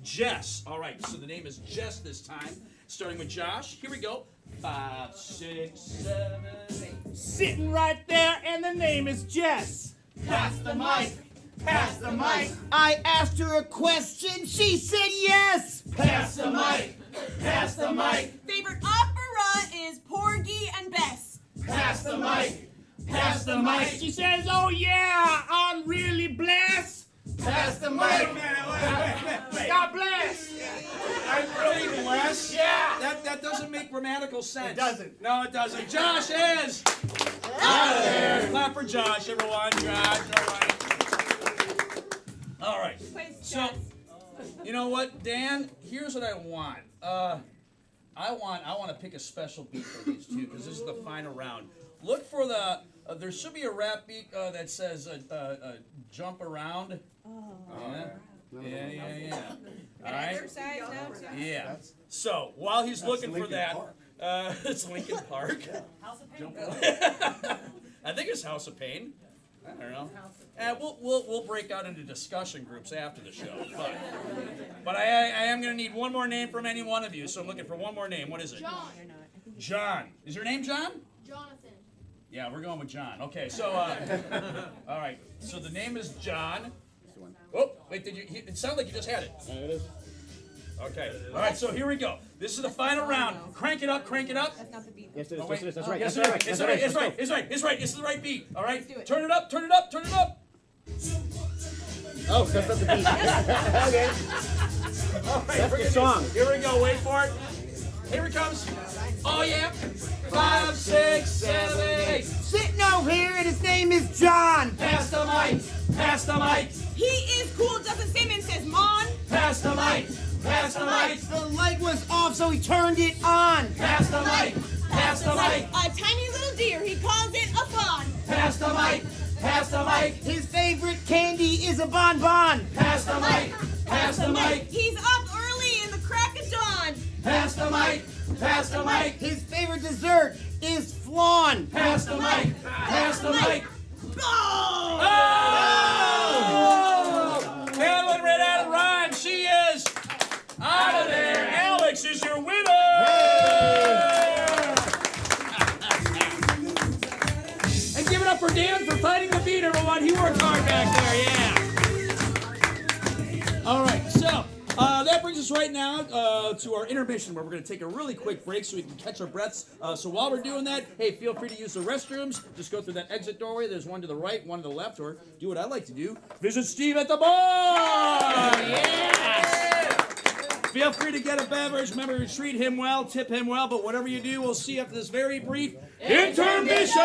Jess. All right, so the name is Jess this time. Starting with Josh. Here we go. 5, 6, 7, 8. Sitting right there, and the name is Jess. Pass the mic. Pass the mic. I asked her a question. She said yes. Pass the mic. Pass the mic. Favorite opera is Porgy and Bess. Pass the mic. Pass the mic. She says, oh yeah, I'm really blessed. Pass the mic. God bless. I'm really blessed. Yeah. That doesn't make grammatical sense. It doesn't. No, it doesn't. Josh is out of there. Clap for Josh, everyone. Josh, all right. All right. So, you know what, Dan? Here's what I want. I want to pick a special beat for these two because this is the final round. Look for the. There should be a rap beat that says "jump around." Yeah. All right. Exercise now, too. Yeah. So while he's looking for that, it's Lincoln Park. I think it's House of Pain. I don't know. And we'll break out into discussion groups after the show. But I am going to need one more name from any one of you. So I'm looking for one more name. What is it? John. John. Is your name John? Jonathan. Yeah, we're going with John. Okay, so all right. So the name is John. Oh, wait, it sounded like you just had it. It is. Okay. All right, so here we go. This is the final round. Crank it up, crank it up. That's not the beat. Yes, it is. Oh, wait. Yes, it is. That's right. Yes, That's right. it's That's right. It's Let's right. go. It's right. It's right. It's the right beat. All right. do it. Turn it up. Turn it up. Turn it up. Oh, that's not the beat. Okay. All right. That's the song. Here we go. Wait for it. Here it comes. Oh yeah. 5, 6, 7, 8. Sitting over here and his name is John. Pass the mic. Pass the mic. He is cool. Justin Simmons says, Mon. Pass the mic. Pass the mic. The light was off, so he turned it on. Pass the mic. Pass the mic. A tiny little deer. He calls it a fawn. Pass the mic. Pass the mic. His favorite candy is a bonbon. Pass the mic. Pass the mic. He's up early in the crack of dawn. Pass the mic. Pass the mic. His favorite dessert is flan. Pass the mic. Pass the mic. Oh! Oh! That one ran out of rhyme. She is out of there. Alex is your winner. And give it up for Dan for fighting the beat, everyone. He worked hard back there. Yeah. All right. So that brings brings us right now to our intermission, where we're going to take a really quick break so we can catch our breaths. So while we're doing that, hey, feel free to use the restrooms. Just go through that exit doorway. There's one to the right, one to the left, or do what I like to do. Visit Steve at the bar! Yes! Feel free to get a beverage. Remember to treat him well, tip him well, but whatever you do, we'll see you after this very brief intermission!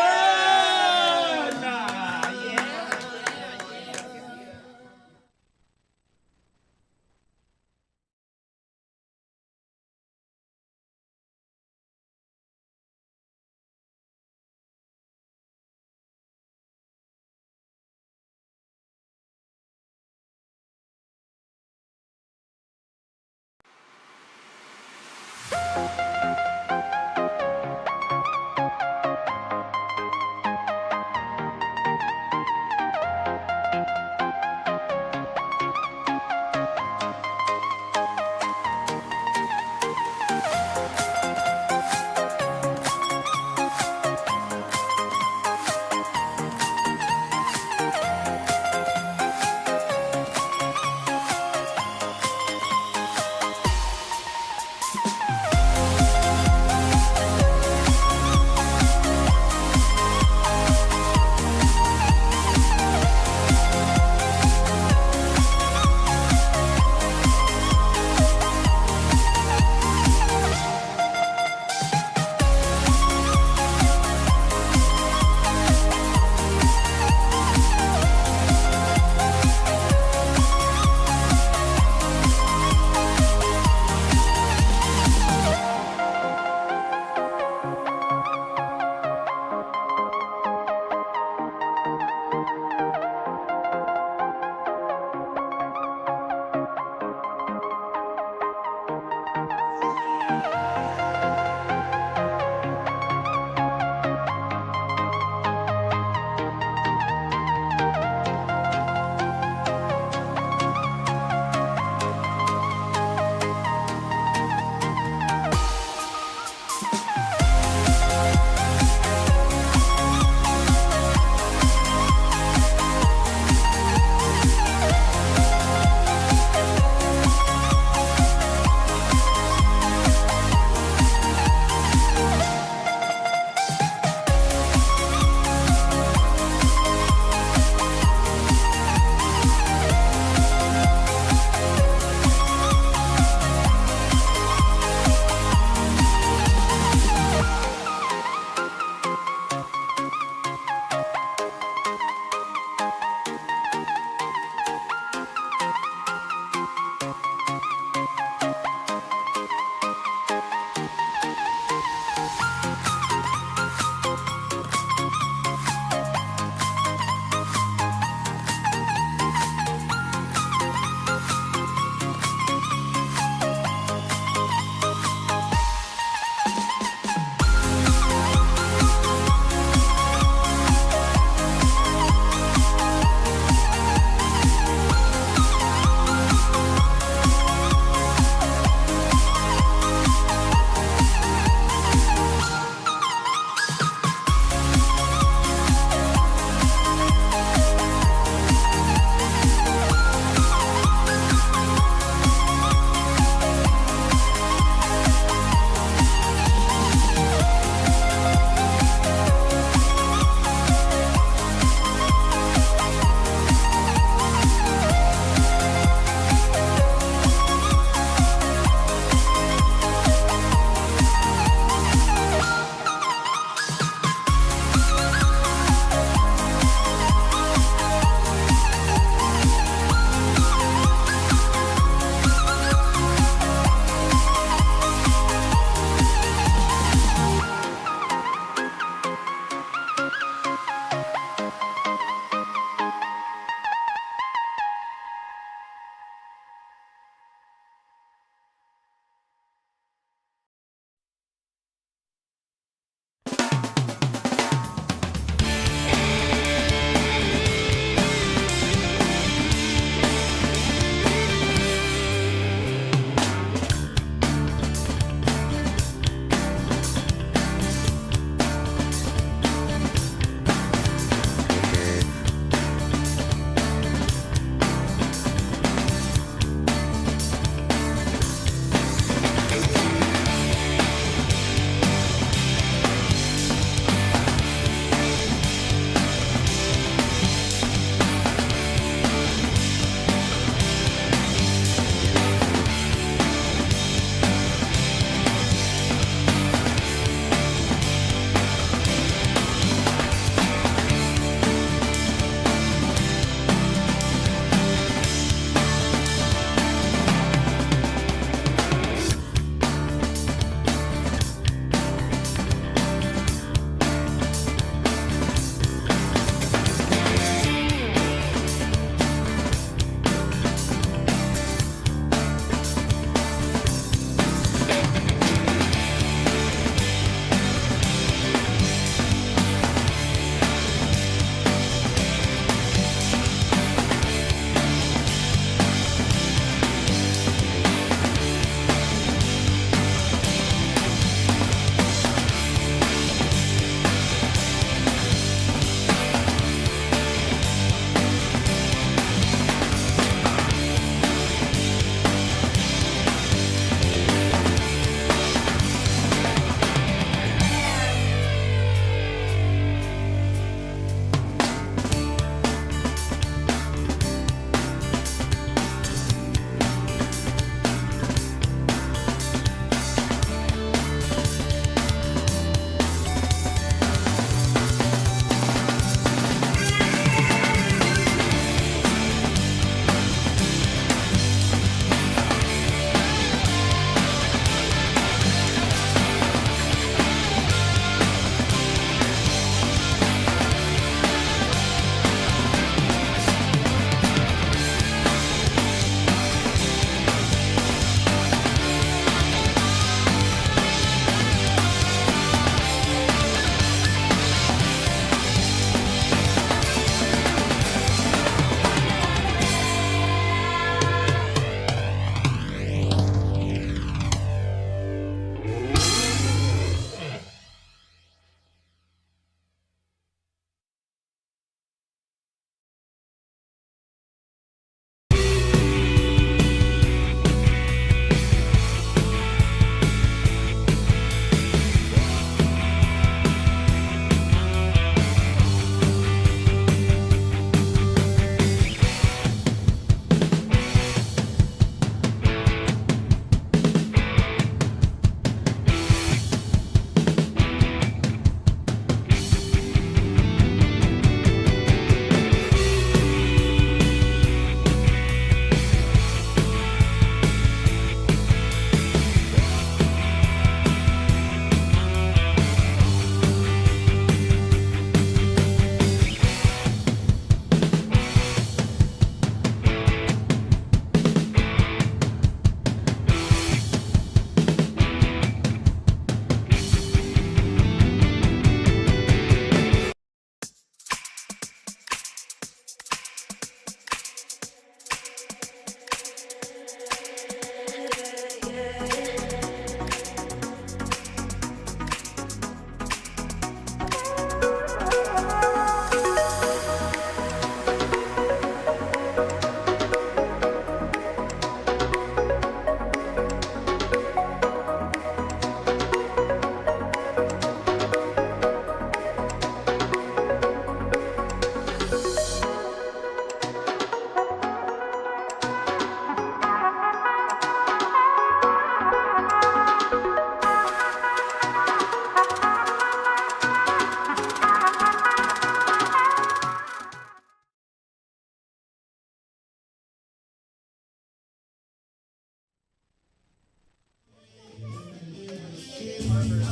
Ladies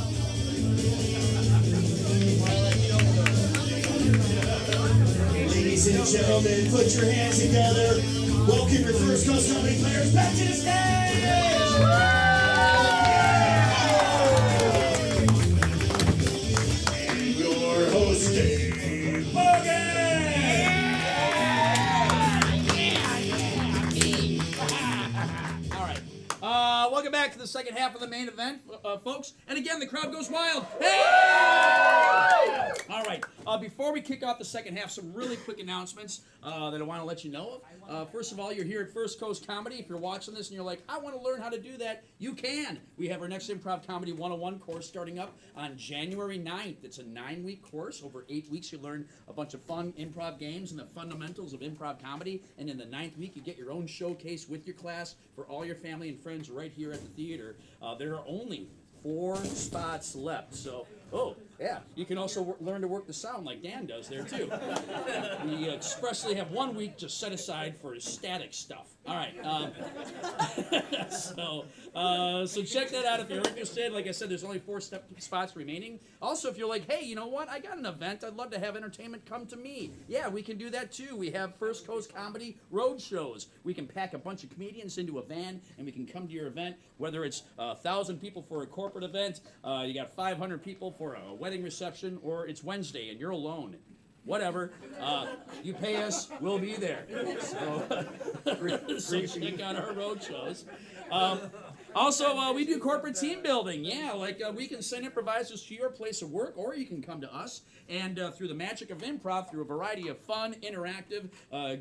and gentlemen, put your hands together. Welcome your First Coast Comedy players back to the stage! And your host, Dave All right. Welcome back to the second half of the main event, folks. And again, the crowd goes wild. Hey! All right. Before we kick off the second half, some really quick announcements that I want to let you know of. First of all, you're here at First Coast Comedy. If you're watching this and you're like, I want to learn how to do that, you can. We have our next Improv Comedy 101 course starting up on January 9th. It's a 9-week course. Over 8 weeks, you learn a bunch of fun improv games and the fundamentals of improv comedy. And in the 9th week, you get your own showcase with your class for all your family and friends right here at the theater. There are only 4 spots left. So, yeah, you can also learn to work the sound like Dan does there too. We expressly have 1 week just set aside for static stuff. All right. So check that out if you're interested. Like I said, there's only 4 spots remaining. Also, if you're like, hey, you know what? I got an event. I'd love to have entertainment come to me. Yeah, we can do that too. We have First Coast Comedy road shows. We can pack a bunch of comedians into a van and we can come to your event, whether it's 1,000 people for a corporate event, you got 500 people for a wedding reception, or it's Wednesday and you're alone. Whatever. You pay us, we'll be there. So check out our road shows. Also, we do corporate team building. Yeah, like we can send improvisers to your place of work, or you can come to us. And through the magic of improv, through a variety of fun, interactive,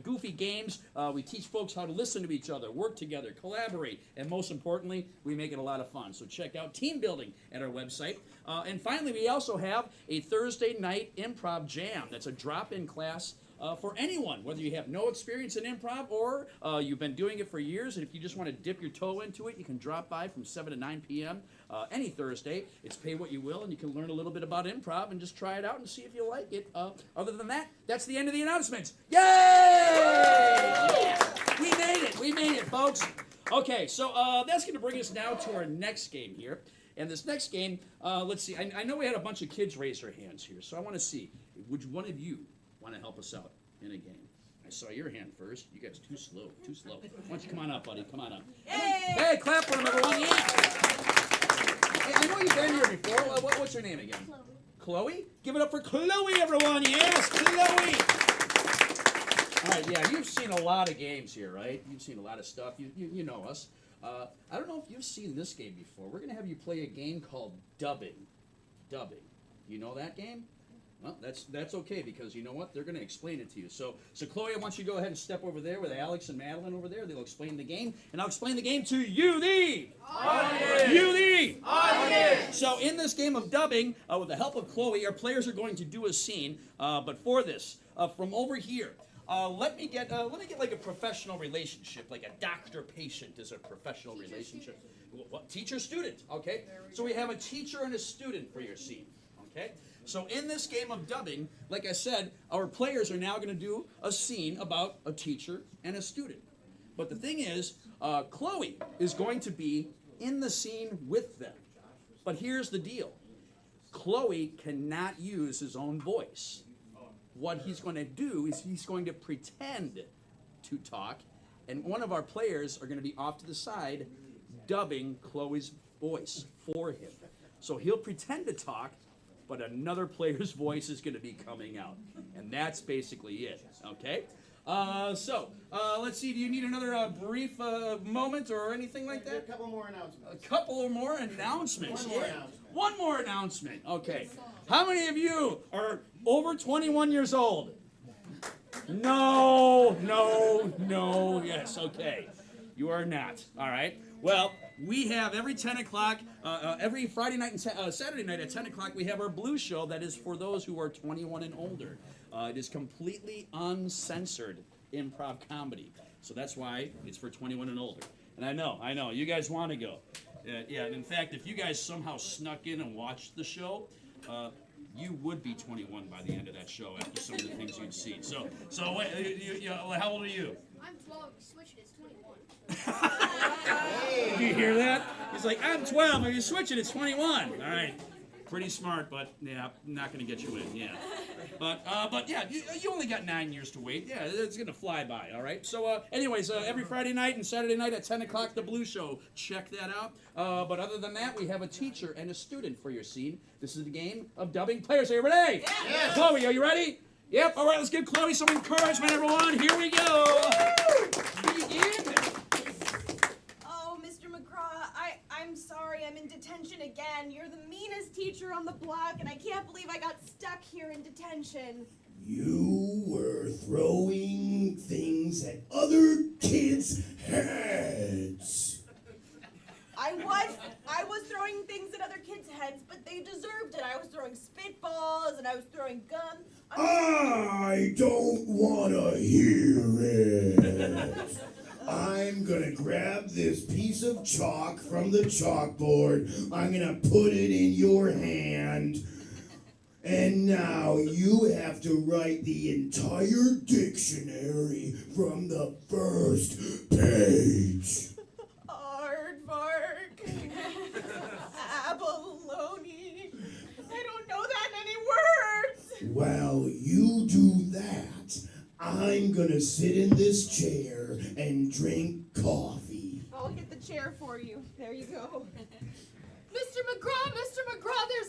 goofy games, we teach folks how to listen to each other, work together, collaborate, and most importantly, we make it a lot of fun. So check out team building at our website. And finally, we also have a Thursday night improv jam. That's a drop-in class for anyone, whether you have no experience in improv or you've been doing it for years, and if you just want to dip your toe into it, you can drop by from 7 to 9 p.m. Any Thursday. It's pay what you will, and you can learn a little bit about improv and just try it out and see if you like it. Other than that, that's the end of the announcements. Yay! Yeah! We made it, folks. Okay, so that's going to bring us now to our next game here. And this next game, let's see. I know we had a bunch of kids raise their hands here, so I want to see, would one of you want to help us out in a game? I saw your hand first. You guys too slow. Why don't you come on up, buddy? Come on up. Hey, clap for him, everyone. Yeah. Hey, I know you've been here before. What's your name again? Chloe. Give it up for Chloe, everyone. Yes, Chloe. All right, yeah, you've seen a lot of games here, right? You've seen a lot of stuff. You know us. I don't know if you've seen this game before. We're going to have you play a game called dubbing. You know that game? Well, that's okay, because you know what? They're going to explain it to you. So Chloe, I want you to go ahead and step over there with Alex and Madeline over there. They'll explain the game, and I'll explain the game to you, the audience. You, the audience. So in this game of dubbing, with the help of Chloe, our players are going to do a scene. But for this, from over here, let me get like a professional relationship, like a doctor-patient is a professional relationship. What? Teacher-student, okay? So we have a teacher and a student for your scene, okay? So in this game of dubbing, like I said, our players are now going to do a scene about a teacher and a student. But the thing is, Chloe is going to be in the scene with them. But here's the deal. Chloe cannot use his own voice. What he's going to do is he's going to pretend to talk, and one of our players are going to be off to the side dubbing Chloe's voice for him. So he'll pretend to talk, but another player's voice is going to be coming out. And that's basically it, okay? So let's see, do you need another brief moment or anything like that? A couple more announcements. A couple more announcements. One more Yeah. announcement. One more announcement. Okay. How many of you are over 21 years old? No. Yes, okay. You are not. All right. Well, we have every 10 o'clock, every Friday night and Saturday night at 10 o'clock, we have our Blue Show that is for those who are 21 and older. It is completely uncensored improv comedy. So that's why it's for 21 and older. And I know, you guys want to go. Yeah, in fact, if you guys somehow snuck in and watched the show, you would be 21 by the end of that show after some of the things you've seen. So wait, how old are you? I'm 12. Switch it. It's Did you hear that? He's like, I'm 12. If you switch it, it's 21. All right. Pretty smart, but yeah, not going to get you in. Yeah. But yeah, you only got 9 years to wait. Yeah, it's going to fly by. All right. So, anyways, every Friday night and Saturday night at 10 o'clock, The Blue Show. Check that out. But other than that, we have a teacher and a student for your scene. This is the game of dubbing players. Are you ready? Yes. Chloe, are you ready? Yep. All right. Let's give Chloe some encouragement, everyone. Here we go. Begin. Oh, Mr. McGraw, I'm sorry. I'm in detention again. You're the meanest teacher on the block, and I can't believe I got stuck here in detention. You were throwing things at other kids' heads. I was throwing things at other kids' heads, but they deserved it. I was throwing spitballs, and I was throwing gum. I don't want to hear it. I'm gonna grab this piece of chalk from the chalkboard. I'm gonna put it in your hand. And now you have to write the entire dictionary from the first page. Aardvark. Abalone. I don't know that many words. While you do that, I'm gonna sit in this chair and drink coffee. I'll get the chair for you. There you go. Mr. McGraw, there's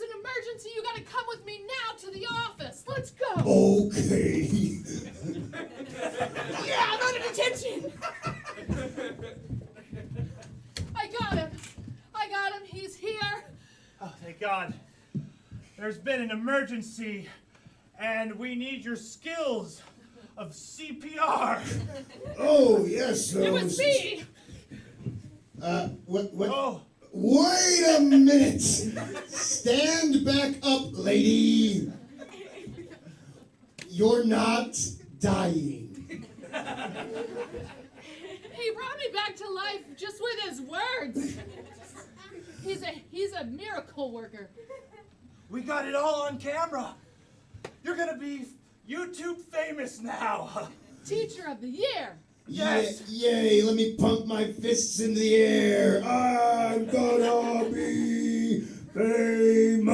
an emergency. You gotta come with me now to the office. Let's go. Okay. Yeah, I'm out of detention. I got him. He's here. Oh, thank God. There's been an emergency, and we need your skills of CPR. Oh, yes, It was me. What? Oh, Wait a minute! Stand back up, lady! You're not dying. He brought me back to life just with his words. He's a miracle worker. we got it all on camera. You're gonna be YouTube famous now. Teacher of the year. Yes. Yay, let me pump my fists in the air. I'm gonna be famous.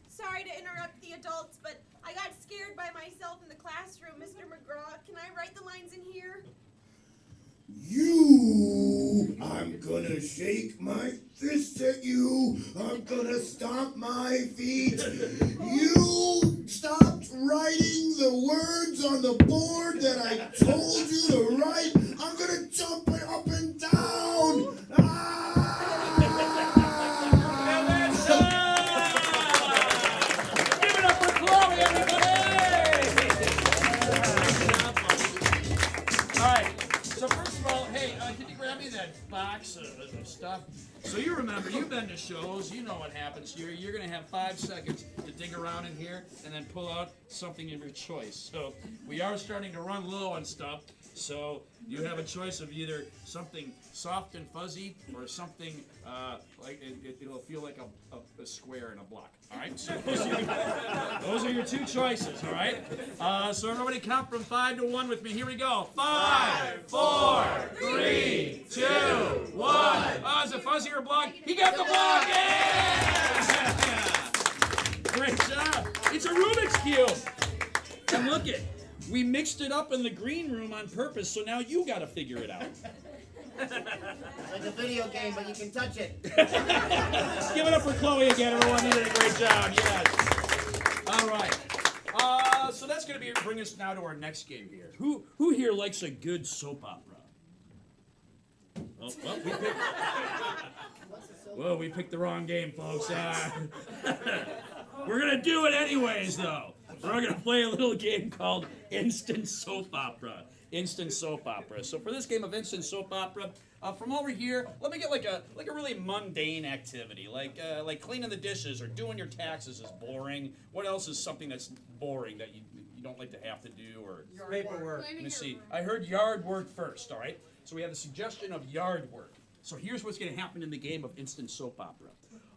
Sorry to interrupt the adults, but I got scared by myself in the classroom, Mr. McGraw. Can I write the lines in here? I'm gonna shake my fist at you. I'm gonna stomp my feet. You stopped writing the words on the board that I told you to write. I'm gonna jump it up and down. Give it up for Chloe, everybody! All right. So first of all, hey, can you grab me that box of stuff? So you remember, you've been to shows, you know what happens here. You're going to have 5 seconds to dig around in here and then pull out something of your choice. So we are starting to run low on stuff. So you have a choice of either something soft and fuzzy or something like it'll feel like a square in a block. All right. So those are your 2 choices. All right. So everybody count from 5 to 1 with me. Here we go. 5, 4, 3, 2, 1. Oh, is it fuzzy or block? He got the block. Yeah! Great job. It's a Rubik's Cube. And look it. We mixed it up in the green room on purpose, so now you got to figure it out. It's like a video game, but you can touch it. Give it up for Chloe again, everyone. You did a great job. Yes. All right. So that's going to bring us now to our next game here. Who here likes a good soap opera? Oh, well, we picked the wrong game, folks. We're going to do it anyways, though. We're going to play a little game called Instant Soap Opera. Instant Soap Opera. So for this game of Instant Soap Opera, from over here, let me get like a really mundane activity, like cleaning the dishes or doing your taxes is boring. What else is something that's boring that you don't like to have to do? Or Paperwork. let me see. I heard yard work first. All right. So we have the suggestion of yard work. So here's what's going to happen in the game of Instant Soap Opera.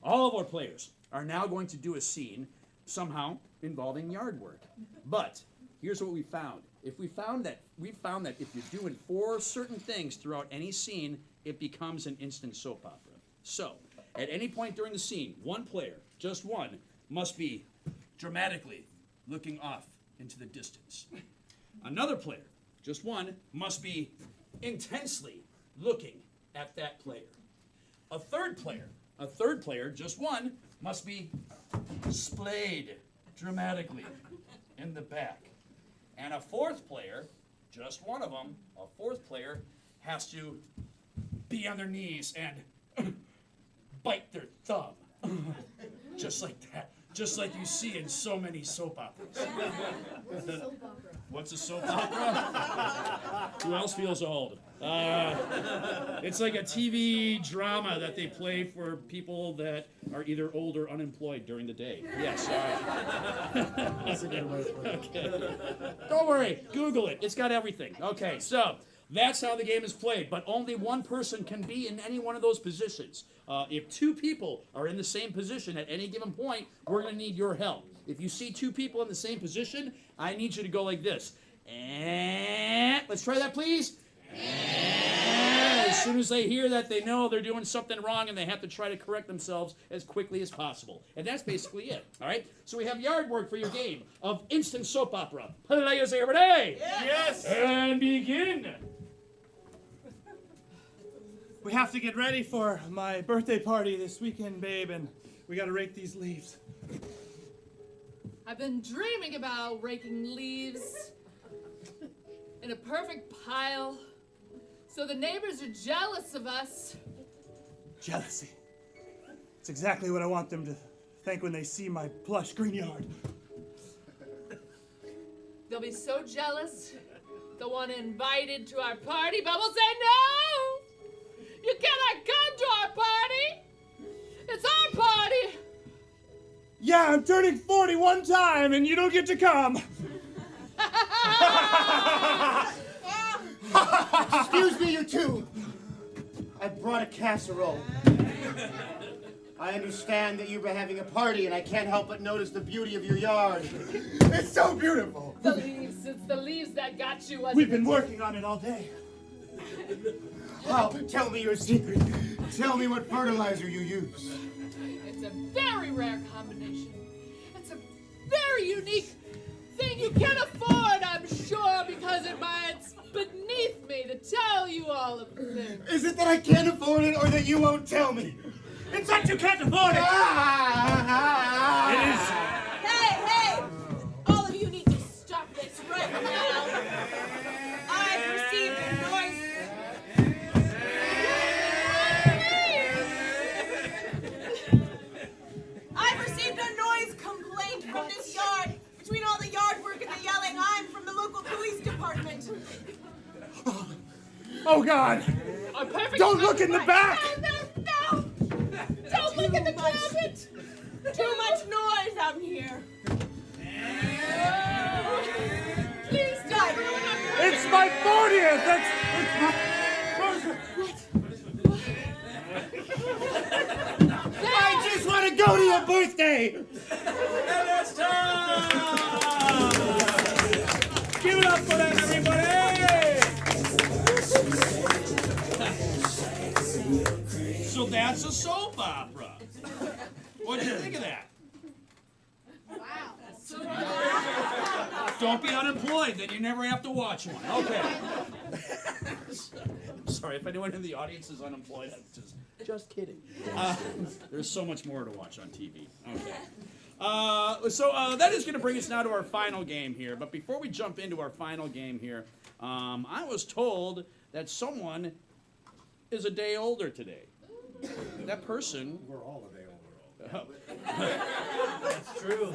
All of our players are now going to do a scene somehow involving yard work. But here's what we found. we found that if you're doing 4 certain things throughout any scene, it becomes an instant soap opera. So, at any point during the scene, one player, just one, must be dramatically looking off into the distance. Another player, just one, must be intensely looking at that player. A third player, just one, must be splayed dramatically in the back. And a fourth player, just one of them, a fourth player has to be on their knees and bite their thumb. Just like that. Just like you see in so many soap operas. What's a soap opera? What's a soap opera? Who else feels old? It's like a TV drama that they play for people that are either old or unemployed during the day. Yes. That's a good way to put it. Okay. Don't worry. Google it. It's got everything. Okay, so that's how the game is played, but only one person can be in any one of those positions. If 2 people are in the same position at any given point, we're going to need your help. If you see 2 people in the same position, I need you to go like this. And let's try that, please. And as soon as they hear that, they know they're doing something wrong and they have to try to correct themselves as quickly as possible. And that's basically it. All right? So we have yard work for your game of instant soap opera. Players everybody. Yes! And begin. We have to get ready for my birthday party this weekend, babe, and we gotta rake these leaves. I've been dreaming about raking leaves in a perfect pile so the neighbors are jealous of us. Jealousy. It's exactly what I want them to think when they see my plush green yard. They'll be so jealous, they'll want to invite it to our party, but we'll say no! You cannot come to our party! It's our party! Yeah, I'm turning 40 one time and you don't get to come. Excuse me, you two. I brought a casserole. I understand that you're having a party, and I can't help but notice the beauty of your yard. It's so beautiful. The leaves, it's the leaves that got you, wasn't We've been it? working on it all day. Oh, tell me your secret. Tell me what fertilizer you use. It's a very rare combination. It's a very unique thing you can't afford, I'm sure, because it's beneath me to tell you all of the things. Is it that I can't afford it or that you won't tell me? It's that you can't afford it! Hey! All of you need to stop this right now. I've received a noise complaint from this yard. Between all the yard work and the yelling, I'm from the local police department. Oh, God! A perfect Don't look in the back! No! Don't look in the closet! Too much noise out here. Please don't ruin our It's my 40th! I just want to go to your birthday! And it's time! Give it up for them, everybody! So that's a soap opera. What did you think of that? Don't be unemployed, then you never have to watch one. Okay. I'm sorry if anyone in the audience is unemployed. I'm just kidding. There's so much more to watch on TV. Okay. So that is going to bring us now to our final game here. But before we jump into our final game here, I was told that someone is a day older today. That person. We're all a day older. That's true.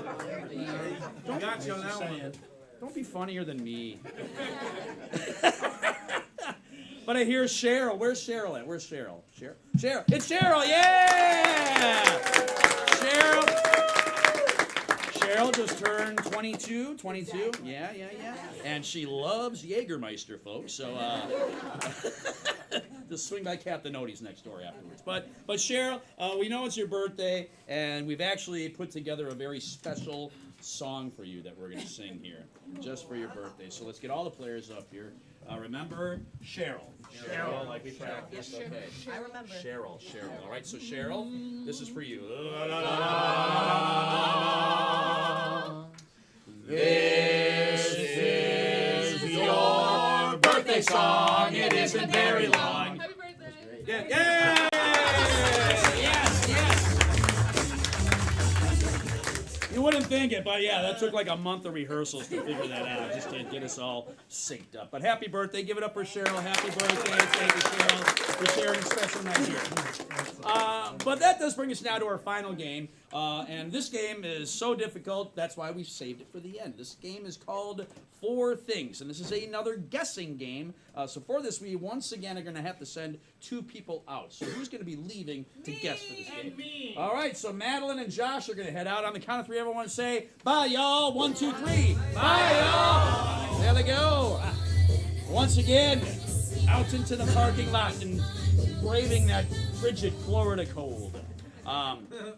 Don't, Got you on that one. don't be funnier than me. But I hear Cheryl. Where's Cheryl at? Where's Cheryl? Cheryl. It's Cheryl. Yeah! Cheryl just turned 22. Yeah. And she loves Jägermeister, folks. So just swing by Captain Odie's next door afterwards. But Cheryl, we know it's your birthday, and we've actually put together a very special song for you that we're going to sing here, just for your birthday. So let's get all the players up here. Remember, Cheryl. Cheryl, like we practiced. Okay. I remember. Cheryl. All right, so Cheryl, this is for you. This is your birthday song. It isn't very long. Happy birthday. Yeah. Yes. You wouldn't think it, but yeah, that took like a month of rehearsals to figure that out, just to get us all synced up. But happy birthday. Give it up for Cheryl. Happy birthday. Thank you, Cheryl, for sharing a special night here. But that does bring us now to our final game. And this game is so difficult, that's why we've saved it for the end. This game is called Four Things, and this is another guessing game. So for this, we once again are going to have to send 2 people out. So who's going to be leaving to guess for this game? Me. All right, so Madeline and Josh are going to head out. On the count of 3, everyone say, bye, y'all. 1, 2, 3. Bye, y'all. There they go. Once again, out into the parking lot and braving that frigid Florida cold.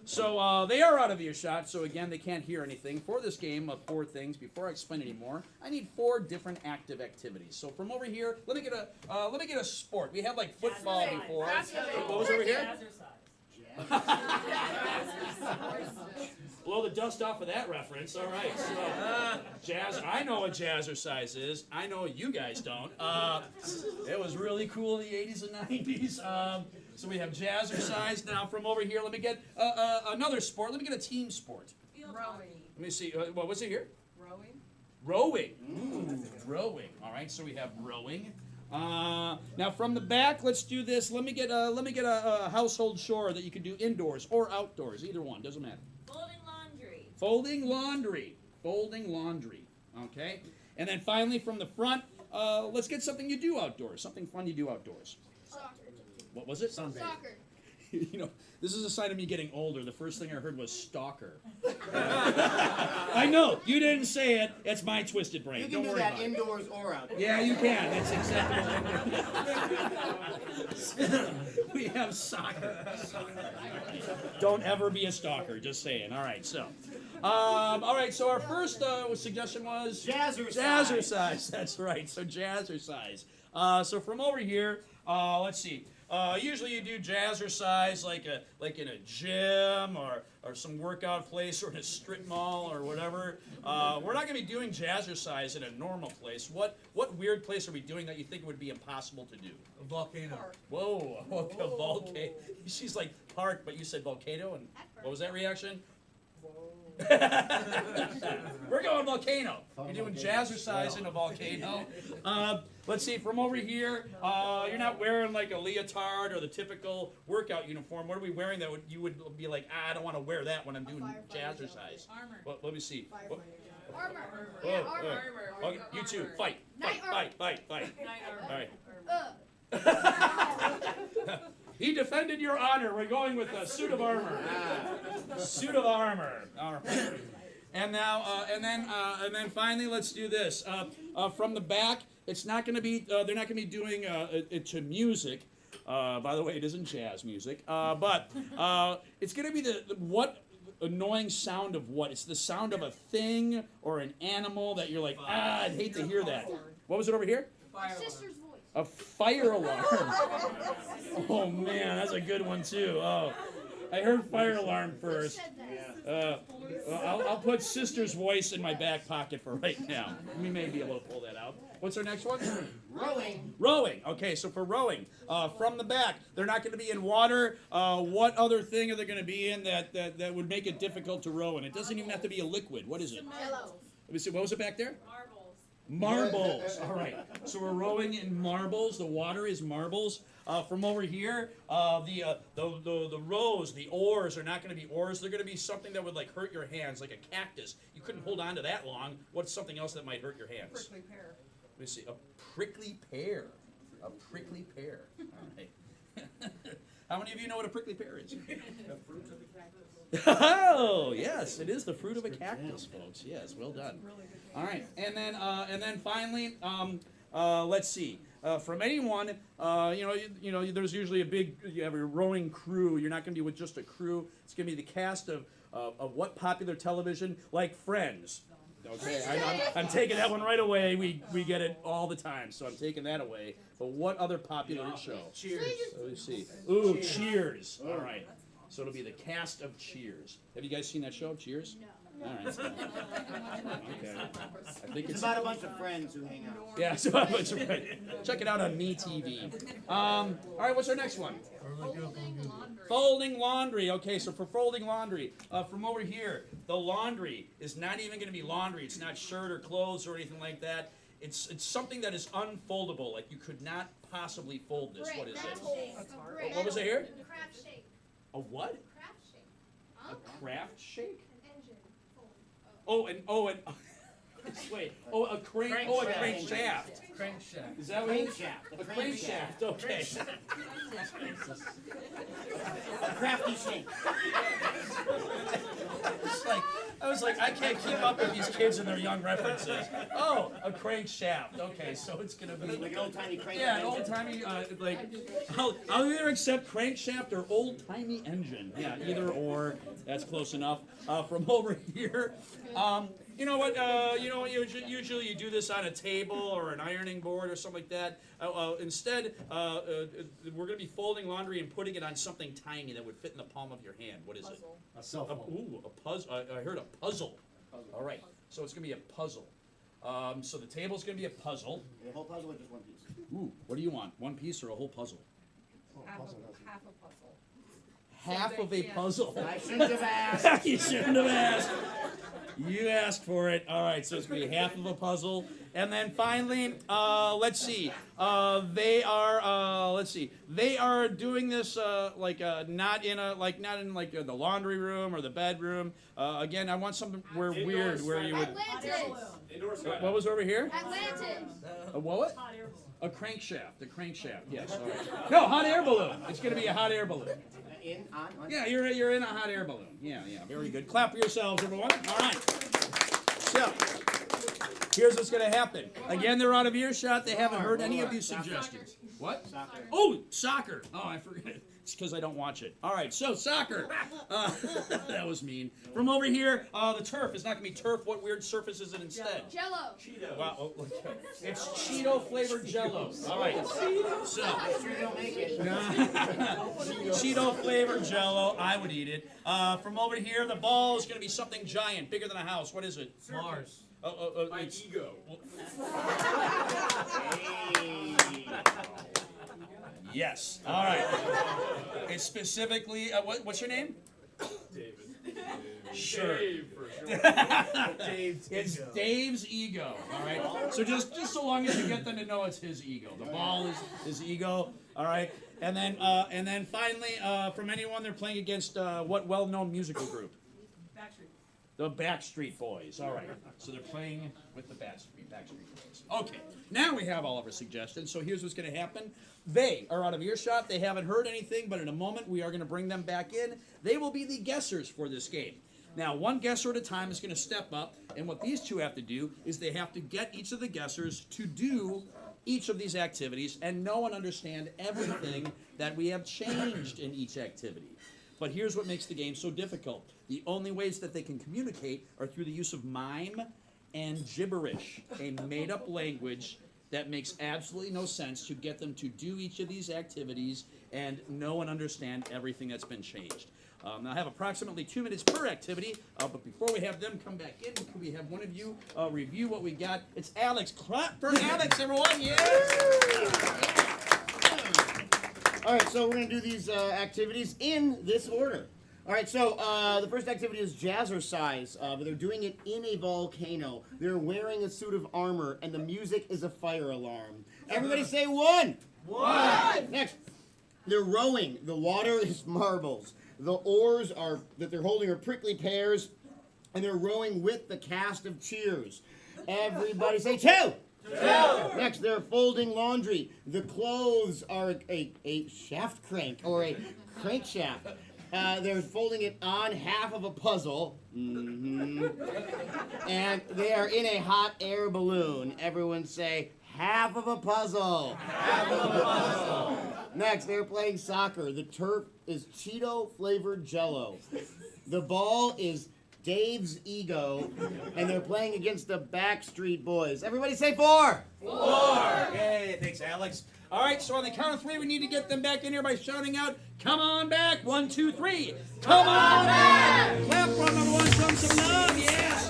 So they are out of earshot, so again, they can't hear anything. For this game of 4 things, before I explain anymore, I need 4 different active activities. So from over here, let me get a sport. We had like football before. What was over here? Blow the dust off of that reference. All right. So, jazz. I know what jazzercise is. I know you guys don't. It was really cool in the 80s and 90s. So we have jazzercise. Now from over here, let me get another sport. Let me get a team sport. Rowing. Let me see. What was it here? Rowing. Rowing. Ooh, rowing. All right. So we have rowing. Now from the back, let's do this. Let me get a household chore that you can do indoors or outdoors. Either one, doesn't matter. Folding laundry. Okay. And then finally from the front, let's get something you do outdoors. Something fun you do outdoors. Soccer. What was it? Soccer. You know, this is a sign of me getting older. The first thing I heard was stalker. I know, you didn't say it. It's my twisted brain. You can Don't do worry that about indoors or outdoors. it. Yeah, you can. It's acceptable. We have soccer. Don't ever be a stalker. Just saying. All right. So, So our first suggestion was Jazzercise. Jazzercise. That's right. So jazzercise. So from over here, let's see. Usually you do jazzercise like in a gym or some workout place or in a strip mall or whatever. We're not going to be doing jazzercise in a normal place. What weird place are we doing that you think would be impossible to do? A volcano. Whoa, a volcano. She's like park, but you said volcano, and what was that reaction? We're going volcano. You're doing jazzercise in a volcano. Let's see, from over here, you're not wearing like a leotard or the typical workout uniform. What are we wearing that you would be like, I don't want to wear that when I'm doing jazzercise? Armor. Well, let me see. Armor. Yeah, armor. Okay, you two, fight. Night Fight. Night armor. All right. He defended your honor. We're going with a suit of armor. Suit of armor. All right. And now, and then finally, let's do this. From the back, it's not going to be. They're not going to be doing it to music. By the way, it isn't jazz music. But it's going to be the what annoying sound of what? It's the sound of a thing or an animal that you're like, I'd hate to hear that. What was it over here? My sister's voice. A fire alarm. Oh man, that's a good one too. Oh, I heard fire alarm first. I'll put sister's voice in my back pocket for right now. We may be able to pull that out. What's our next one? Rowing. Rowing. Okay, so for rowing, from the back, they're not going to be in water. What other thing are they going to be in that would make it difficult to row in? It doesn't even have to be a liquid. What is it? Jello. Let me see. What was it back there? Marbles. All right. So we're rowing in marbles. The water is marbles. From over here, the rows, the oars are not going to be oars. They're going to be something that would like hurt your hands, like a cactus. You couldn't hold on to that long. What's something else that might hurt your hands? Prickly pear. Let me see. A prickly pear. A prickly pear. All right. How many of you know what a prickly pear is? Oh, yes, it is the fruit of a cactus, folks. Yes, well done. All right, and then finally, let's see. From anyone, there's usually you have a rowing crew. You're not going to be with just a crew. It's going to be the cast of Of what popular television? Like Friends. Okay, I'm taking that one right away. We get it all the time, so I'm taking that away. But what other popular show? Cheers. Let me see. Ooh, Cheers. All right. So it'll be the cast of Cheers. Have you guys seen that show, Cheers? No. All right. Okay. I think It's about a bunch of friends who hang out. Yeah, so check it out on MeTV. All right, what's our next one? Folding laundry. Okay, so for folding laundry, from over here, the laundry is not even going to be laundry. It's not shirt or clothes or anything like that. It's something that is unfoldable. Like you could not possibly fold this. What is it? What was it here? Craft shake. A what? Craft shake. A craft shake? An engine. Wait. Oh, a crankshaft. Crankshaft. Is that what it is? Crankshaft. A crankshaft. Okay. A crafty shake. I was like, I can't keep up with these kids and their young references. Oh, a crankshaft. Okay, so it's gonna be Like an old-timey crank. yeah, an old timey I'll either accept crankshaft or old timey engine. Yeah, either or. That's close enough. From over here, you know what? Usually you do this on a table or an ironing board or something like that. Instead, we're gonna be folding laundry and putting it on something tiny that would fit in the palm of your hand. What is it? A cell phone. A puzzle. I heard a puzzle. All right. So it's gonna be a puzzle. So the table's gonna be a puzzle. The whole puzzle or just one piece? Ooh, what do you want? One piece or a whole puzzle? Half a puzzle. Half of a puzzle. I shouldn't have asked. You shouldn't have asked. You asked for it. All right, so it's gonna be half of a puzzle, and then finally, let's see. They are doing this not in the laundry room or the bedroom. Again, I want something where weird where you would. Atlantis. What was over here? Atlantis. A what? A crankshaft. A crankshaft. Yes. All right. No, hot air balloon. It's gonna be a hot air balloon. On? Yeah, you're in a hot air balloon. Yeah, very good. Clap for yourselves, everyone. All right. So, here's what's going to happen. Again, they're out of earshot. They haven't heard any of these suggestions. What? Soccer. Oh, soccer. Oh, I forget. It's because I don't watch it. All right, so soccer. That was mean. From over here, the turf is not going to be turf. What weird surface is it instead? Jello. Wow, okay. It's Cheeto flavored Jello. All right. So, Cheeto flavored Jello. I would eat it. From over here, the ball is going to be something giant, bigger than a house. What is it? Mars. My ego. Yes. All right. It's specifically what's your name? David. Sure. Dave, for sure. It's Dave's ego. All right. So just so long as you get them to know it's his ego. The ball is his ego. All right. And then finally, from anyone, they're playing against what well-known musical group? The Backstreet Boys. All right. So they're playing with the Backstreet Boys. Okay. Now we have all of our suggestions. So here's what's going to happen. They are out of earshot. They haven't heard anything, but in a moment we are going to bring them back in. They will be the guessers for this game. Now, one guesser at a time is going to step up, and what these two have to do is they have to get each of the guessers to do each of these activities and know and understand everything that we have changed in each activity. But here's what makes the game so difficult. The only ways that they can communicate are through the use of mime and gibberish, a made-up language that makes absolutely no sense to get them to do each of these activities and know and understand everything that's been changed. Now I have approximately 2 minutes per activity, but before we have them come back in, could we have one of you review what we got? It's Alex. Clap for Alex, everyone. Yes! All right, so we're going to do these activities in this order. All right, so the first activity is jazzercise, but they're doing it in a volcano. They're wearing a suit of armor, and the music is a fire alarm. Everybody say one. One. Next, they're rowing. The water is marbles. The oars that they're holding are prickly pears, and they're rowing with the cast of Cheers. Everybody say two. Next, they're folding laundry. The clothes are a shaft crank or a crankshaft. They're folding it on half of a puzzle. And they are in a hot air balloon. Everyone say half of a puzzle. Half of a puzzle. Next, they're playing soccer. The turf is Cheeto flavored Jello. The ball is Dave's ego, and they're playing against the Backstreet Boys. Everybody say 4. 4. Yay, thanks, Alex. All right, so on the count of 3, we need to get them back in here by shouting out, "Come on back!" 1, 2, 3. Come on back! Clap for number 1. Show them some love. Yes.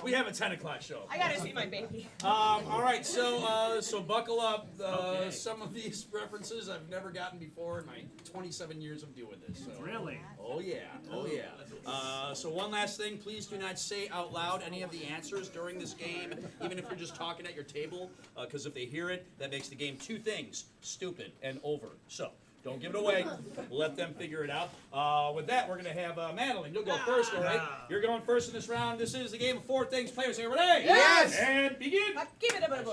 We have a 10 o'clock show. I gotta see my baby. All right, so buckle up. Some of these references I've never gotten before in my 27 years of doing this. So. Really? Oh yeah, oh yeah. So one last thing, please do not say out loud any of the answers during this game, even if you're just talking at your table, because if they hear it, that makes the game 2 things: stupid and over. So. Don't give it away. Let them figure it out. With that, we're going to have Madeline. You'll go first, all right? You're going first in this round. This is the game of 4 things. Players, are you ready? Yes! And begin. Give it a bit of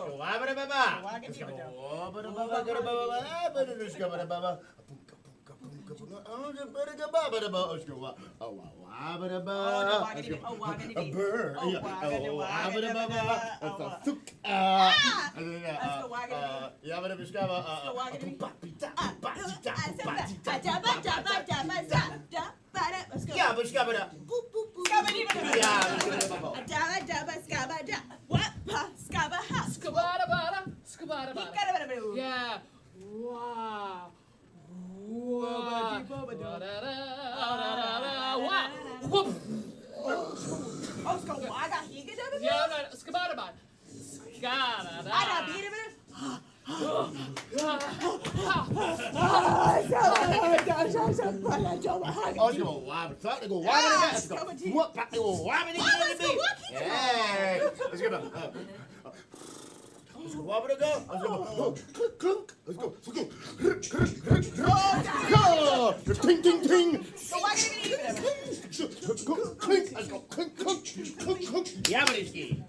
Yeah. Wow. Wow. Let's go. Let's go. Let's go. Ting, ting, ting. Let's go. Clink. Let's go. Clink, clink, clink, clink. Yabba-dee-ski.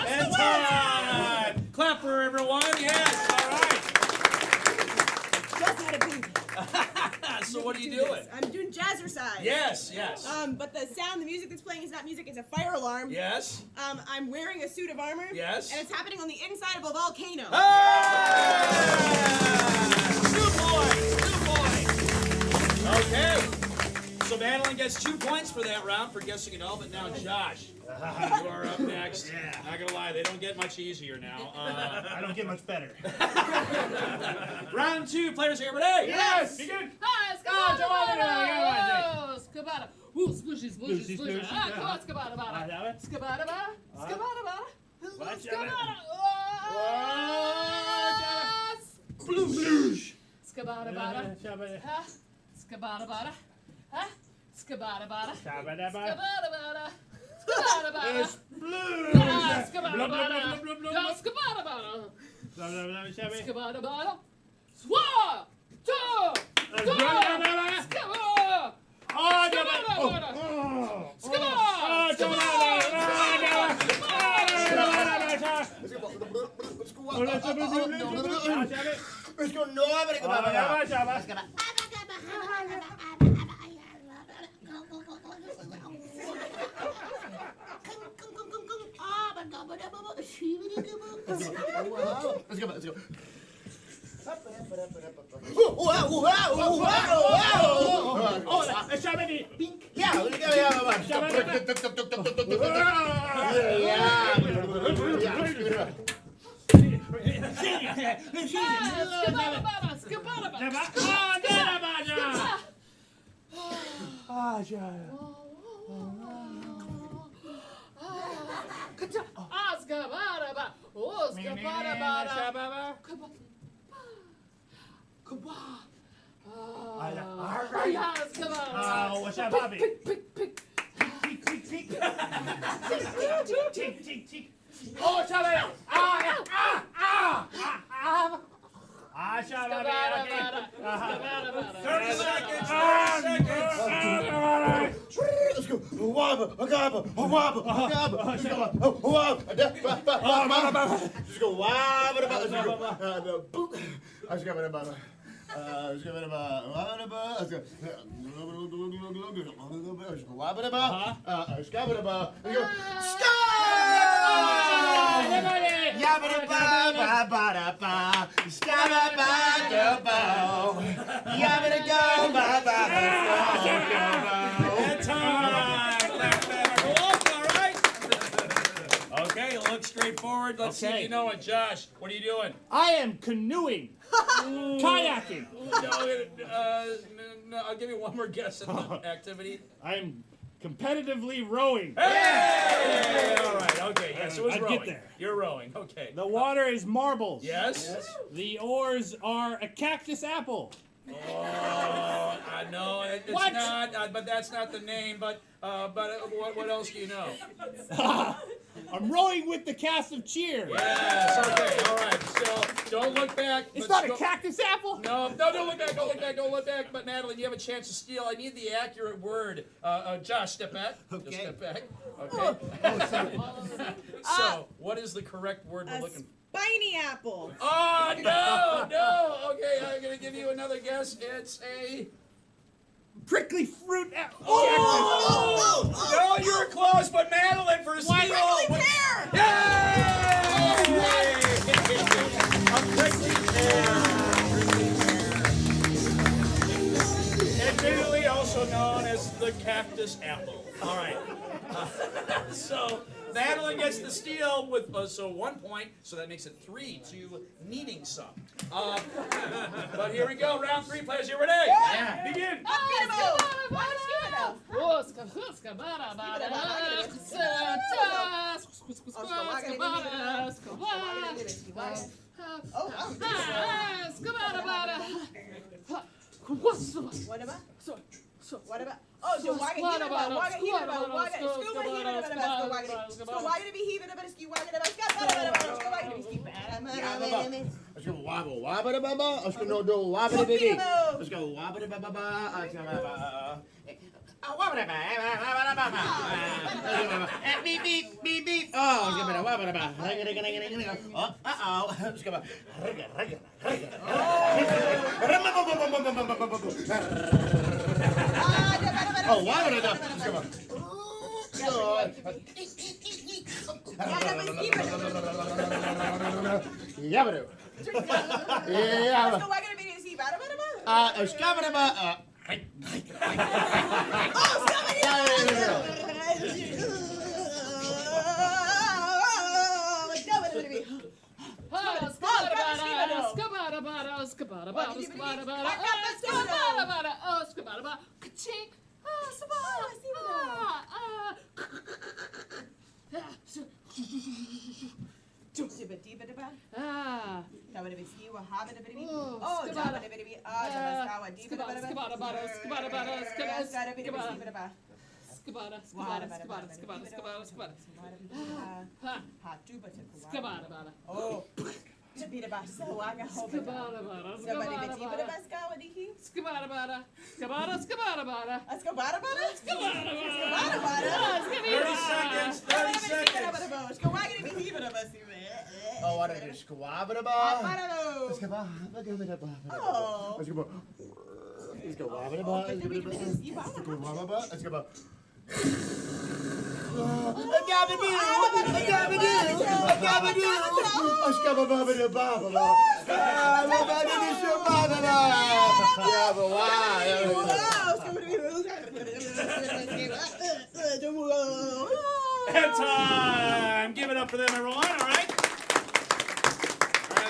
And time. Clap for everyone. Yes. All right. Just had a beat. So what are you doing? I'm doing jazzercise. Yes. Yes. But the sound, the music that's playing is not music, it's a fire alarm. Yes. I'm wearing a suit of armor. Yes. And it's happening on the inside of a volcano. Hey! 2 points. 2 points. Okay. So Madeline gets 2 points for that round for guessing it all, but now Josh, you are up next. Yeah. Not gonna lie, they don't get much easier now. I don't get much better. Round 2, players here, ready? Yes! Begin. Skabada. Ooh, splooshy, splooshy, splooshy. Ah, come on, skabada, bada. Skabada, bada. Skabada, bada. Skabada. Sploosh! Skabada, bada. Skabada, bada. Skabada, bada. Shabba-dabba. Skabada, bada. Skabada, bada. Sploosh! Skabada, bada. Skabada, bada. Skabada, bada. One, two, skabada. Let's go. No, I'm gonna go. Let's go. tick. Tick, tick, tick, tick. Oh, Shabba. Shabba. 30 seconds. 30 seconds. Let's go. Wabba, agaba, wabba, agaba. Let's go. Wabba, let's go. Wabba, let's go. Let's go. Okay, it looks straightforward. Let's see if you know it. Josh, what are you doing? I am canoeing. Kayaking. No, I'll give you one more guess at the activity. I am competitively rowing. Hey! All right, okay, yes, it was I'd rowing. get there. You're rowing, okay. The water is marbles. Yes? The oars are a cactus apple. Oh, I know it's What? not, but that's not the name. But what else do you know? I'm rowing with the cast of Cheers. Yes. Okay. All right. So don't look back. It's but not a cactus apple. No, don't look back. Don't look back. Don't look back. But Natalie, you have a chance to steal. I need the accurate word. Josh, step back. Okay. Just step back. Okay. So, what is the correct word we're looking for? Spiny apple. Oh, no. Okay, I'm going to give you another guess. It's a... Prickly fruit apple. No, you were close, but Madeline for a steal. Prickly pear. Yay! A prickly pear. Admittedly also known as the cactus apple. All right. So Madeline gets the steal with so 1 point, so that makes it 3-2 needing some. But here we go, round 3, players. You ready? Yeah. Begin. What about? What about? Oh, so why get heaving about? Why get heaving about? Why get scuba heaving about? So why get be heaving about? Ski why get about? Scuba why get be ski? Let's go wobble, wobble da baba. Let's go no do wobble da baby. Let's go wobble da baba. Let's go wobble da baba. Beep beep beep beep. Oh, let's go wobble da baba. Oh. Let's go. Oh, wobble da. Let's go. Yabba. Yeah. So why get be ski? Scabba. Oh. Oh, what is it? Squabba. Let's go. Let's go. Let's go. Let's go. Time. Give it up for them, everyone. All right.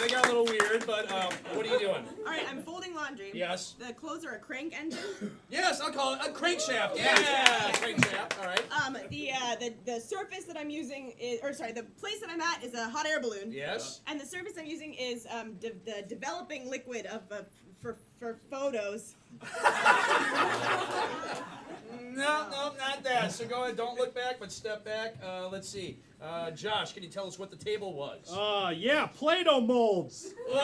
They got a little weird, but what are you doing? All right, I'm folding laundry. Yes. The clothes are a crank engine. Yes, I'll call it a crankshaft. Yeah, crankshaft. All right. The the surface that I'm using is, or sorry, the place that I'm at is a hot air balloon. Yes. And the surface I'm using is the developing liquid of for photos. No, not that. So go ahead. Don't look back, but step back. Let's see. Josh, can you tell us what the table was? Yeah, Play-Doh molds. No.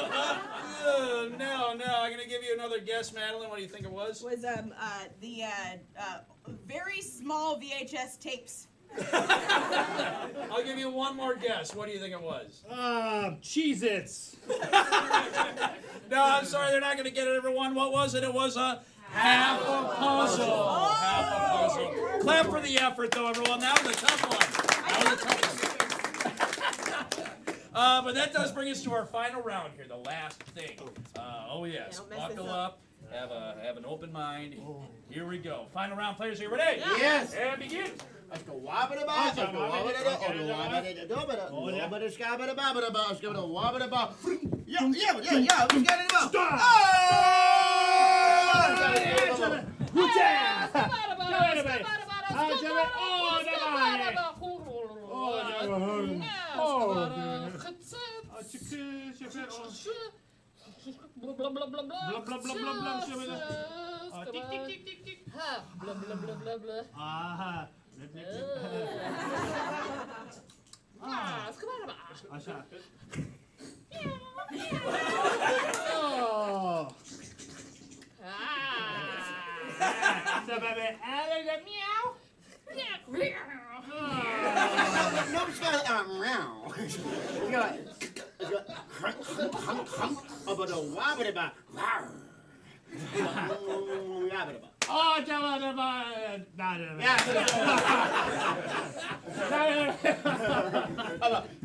I'm gonna give you another guess, Madeline. What do you think it was? Was the very small VHS tapes. I'll give you one more guess. What do you think it was? Cheez-Its. No, I'm sorry. They're not gonna get it, everyone. What was it? It was a half a puzzle. Half a puzzle. Clap for the effort, though, everyone. That was a tough one. But that does bring us to our final round here, the last thing. Oh yes, Don't mess buckle this up. Have an open mind. Here we go. Final round, players. Are you ready? Yes. And begin. Let's go wabba-da-ba, let's go wabba-da-da-da, wabba-da-scabba-da-ba-ba-da-ba, scabba-da-wabba-da-ba. Yeah, let's get it about. Stop! Blah blah blah blah blah. Blah, blah, blah, blah, blah, Tick tick, tick, tick, tick. Blah blah blah blah blah. Aha. Așa. Oh. So, baby, meow. Nobody's got meow. You got wabba-da-ba. Wabba-da-ba. Oh,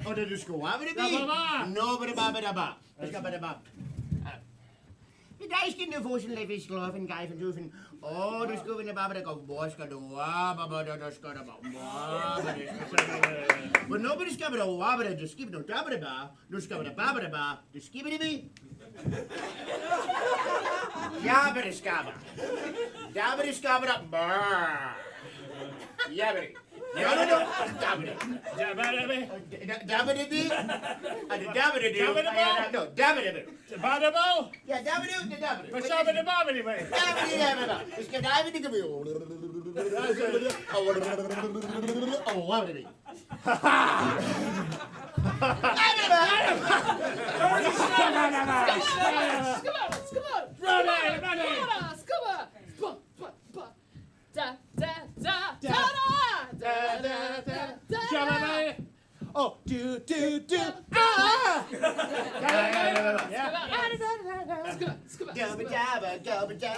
Oh, dat is gewoon wabba-da-ba. Nobba-da-ba-ba-da-ba. Scabba-da-ba. De guys kunnen voor zijn leven geloven, guy van doen. Oh, dus go in de baba, dat go boys kan do wabba, dat kan about wabba. But nobody's got a wabba, just skip no dabba, dus got a baba, just skip it me. Yabba scabba. Dabba scabba up. Yabba. No, dabba. Dabba-dee. Dabba-dee. No, dabba-dee. Badabo? Yeah, dabba-doo, the dabba-doo. Wat zou we de baba niet mee? Dabba-dee. Dus kan dabba-dee come here. Oh, wabba-dee. Oh, do. Ah! Gubba-dabba, gubba-dabba.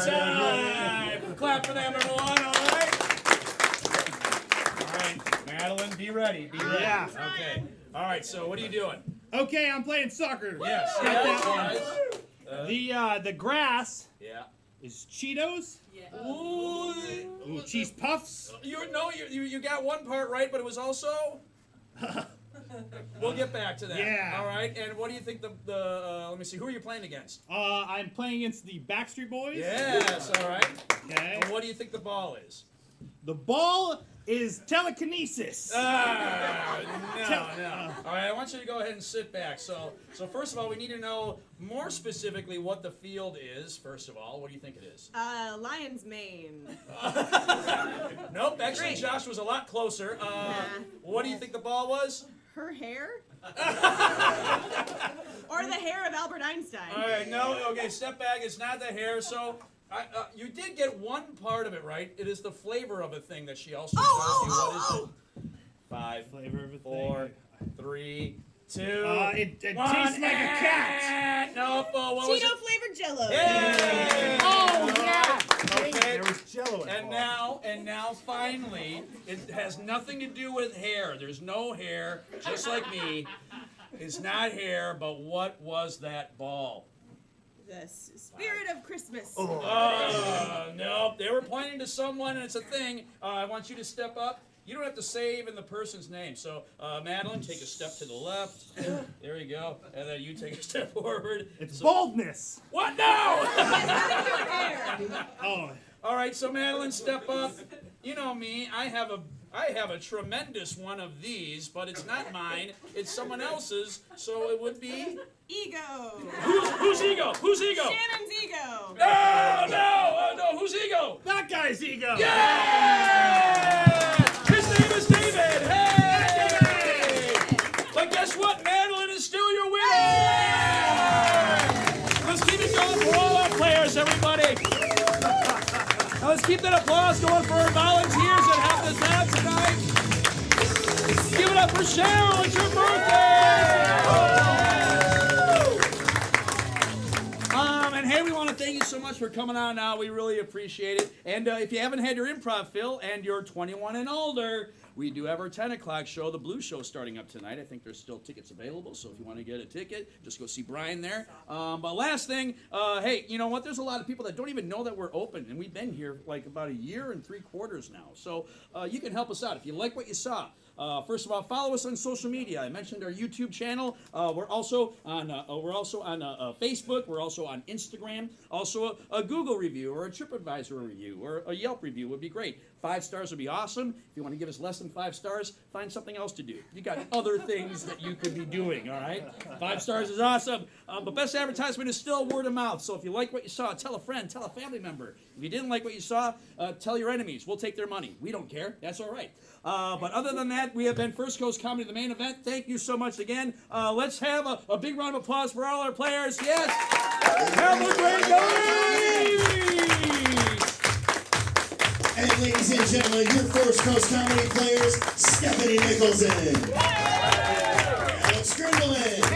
Time. Clap for them, everyone. All right. All right, Madeline, be ready. Be ready. Yeah. Okay. All right. So, what are you doing? Okay, I'm playing soccer. Yes. Got that Yes. one. The grass Yeah. is Cheetos. Ooh. Ooh, cheese puffs. You got one part right, but it was also. We'll get back to that. Yeah. All right. And what do you think the let me see. Who are you playing against? I'm playing against the Backstreet Boys. Yes. All right. Okay. And what do you think the ball is? The ball is telekinesis. No. All right, I want you to go ahead and sit back. So first of all, we need to know more specifically what the field is. First of all, what do you think it is? Lion's mane. Nope. Actually, Great. Josh was a lot closer. What do you think the ball was? Her hair? Or the hair of Albert Einstein. All right. No. Okay. Step back. It's not the hair. So. You did get one part of it right. It is the flavor of a thing that she also showed you. What is it? 5, Flavor of a 4, 3, 2. It one. tastes like a cat. Nope. Oh, what was Cheeto it? flavored Jello. Yay! Oh, yeah. Okay. There was Jello involved. And now, finally, it has nothing to do with hair. There's no hair, just like me. It's not hair, but what was that ball? The spirit of Christmas. Nope. They were pointing to someone, and it's a thing. I want you to step up You don't have to save in the person's name. So, Madeline, take a step to the left. There you go. And then you take a step forward. It's boldness. What? No! Oh. All right, so Madeline, step up. You know me. I have a tremendous one of these, but it's not mine. It's someone else's. So it would be Ego. whose ego? Whose ego? Shannon's ego. No. Whose ego? That guy's ego. Yeah! His name is David. Hey! But guess what? Madeline is still your winner. Let's keep it going for all our players, everybody. Now let's keep that applause going for our volunteers that helped us out tonight. Give it up for Cheryl. It's your birthday. And hey, we want to thank you so much for coming on now. We really appreciate it. And if you haven't had your improv fill and you're 21 and older, we do have our 10 o'clock show, the Blue Show, starting up tonight. I think there's still tickets available, so if you want to get a ticket, just go see Brian there. But last thing, hey, you know what? There's a lot of people that don't even know that we're open, and we've been here like about 1 year and 3 quarters now. So you can help us out. If you like what you saw, first of all, follow us on social media. I mentioned our YouTube channel. We're also on Facebook. We're also on Instagram. Also, a Google review or a TripAdvisor review or a Yelp review would be great. 5 stars would be awesome. If you want to give us less than 5 stars, find something else to do. You got other things that you could be doing, all right? 5 stars is awesome. But best advertisement is still word of mouth. So if you like what you saw, tell a friend, tell a family member. If you didn't like what you saw, tell your enemies. We'll take their money. We don't care. That's all right. But other than that, we have been First Coast Comedy, the main event. Thank you so much again. Let's have a big round of applause for all our players. Yes. Have a great night. And ladies and gentlemen, your First Coast Comedy players, Stephanie Nicholson, Alex Grindelin,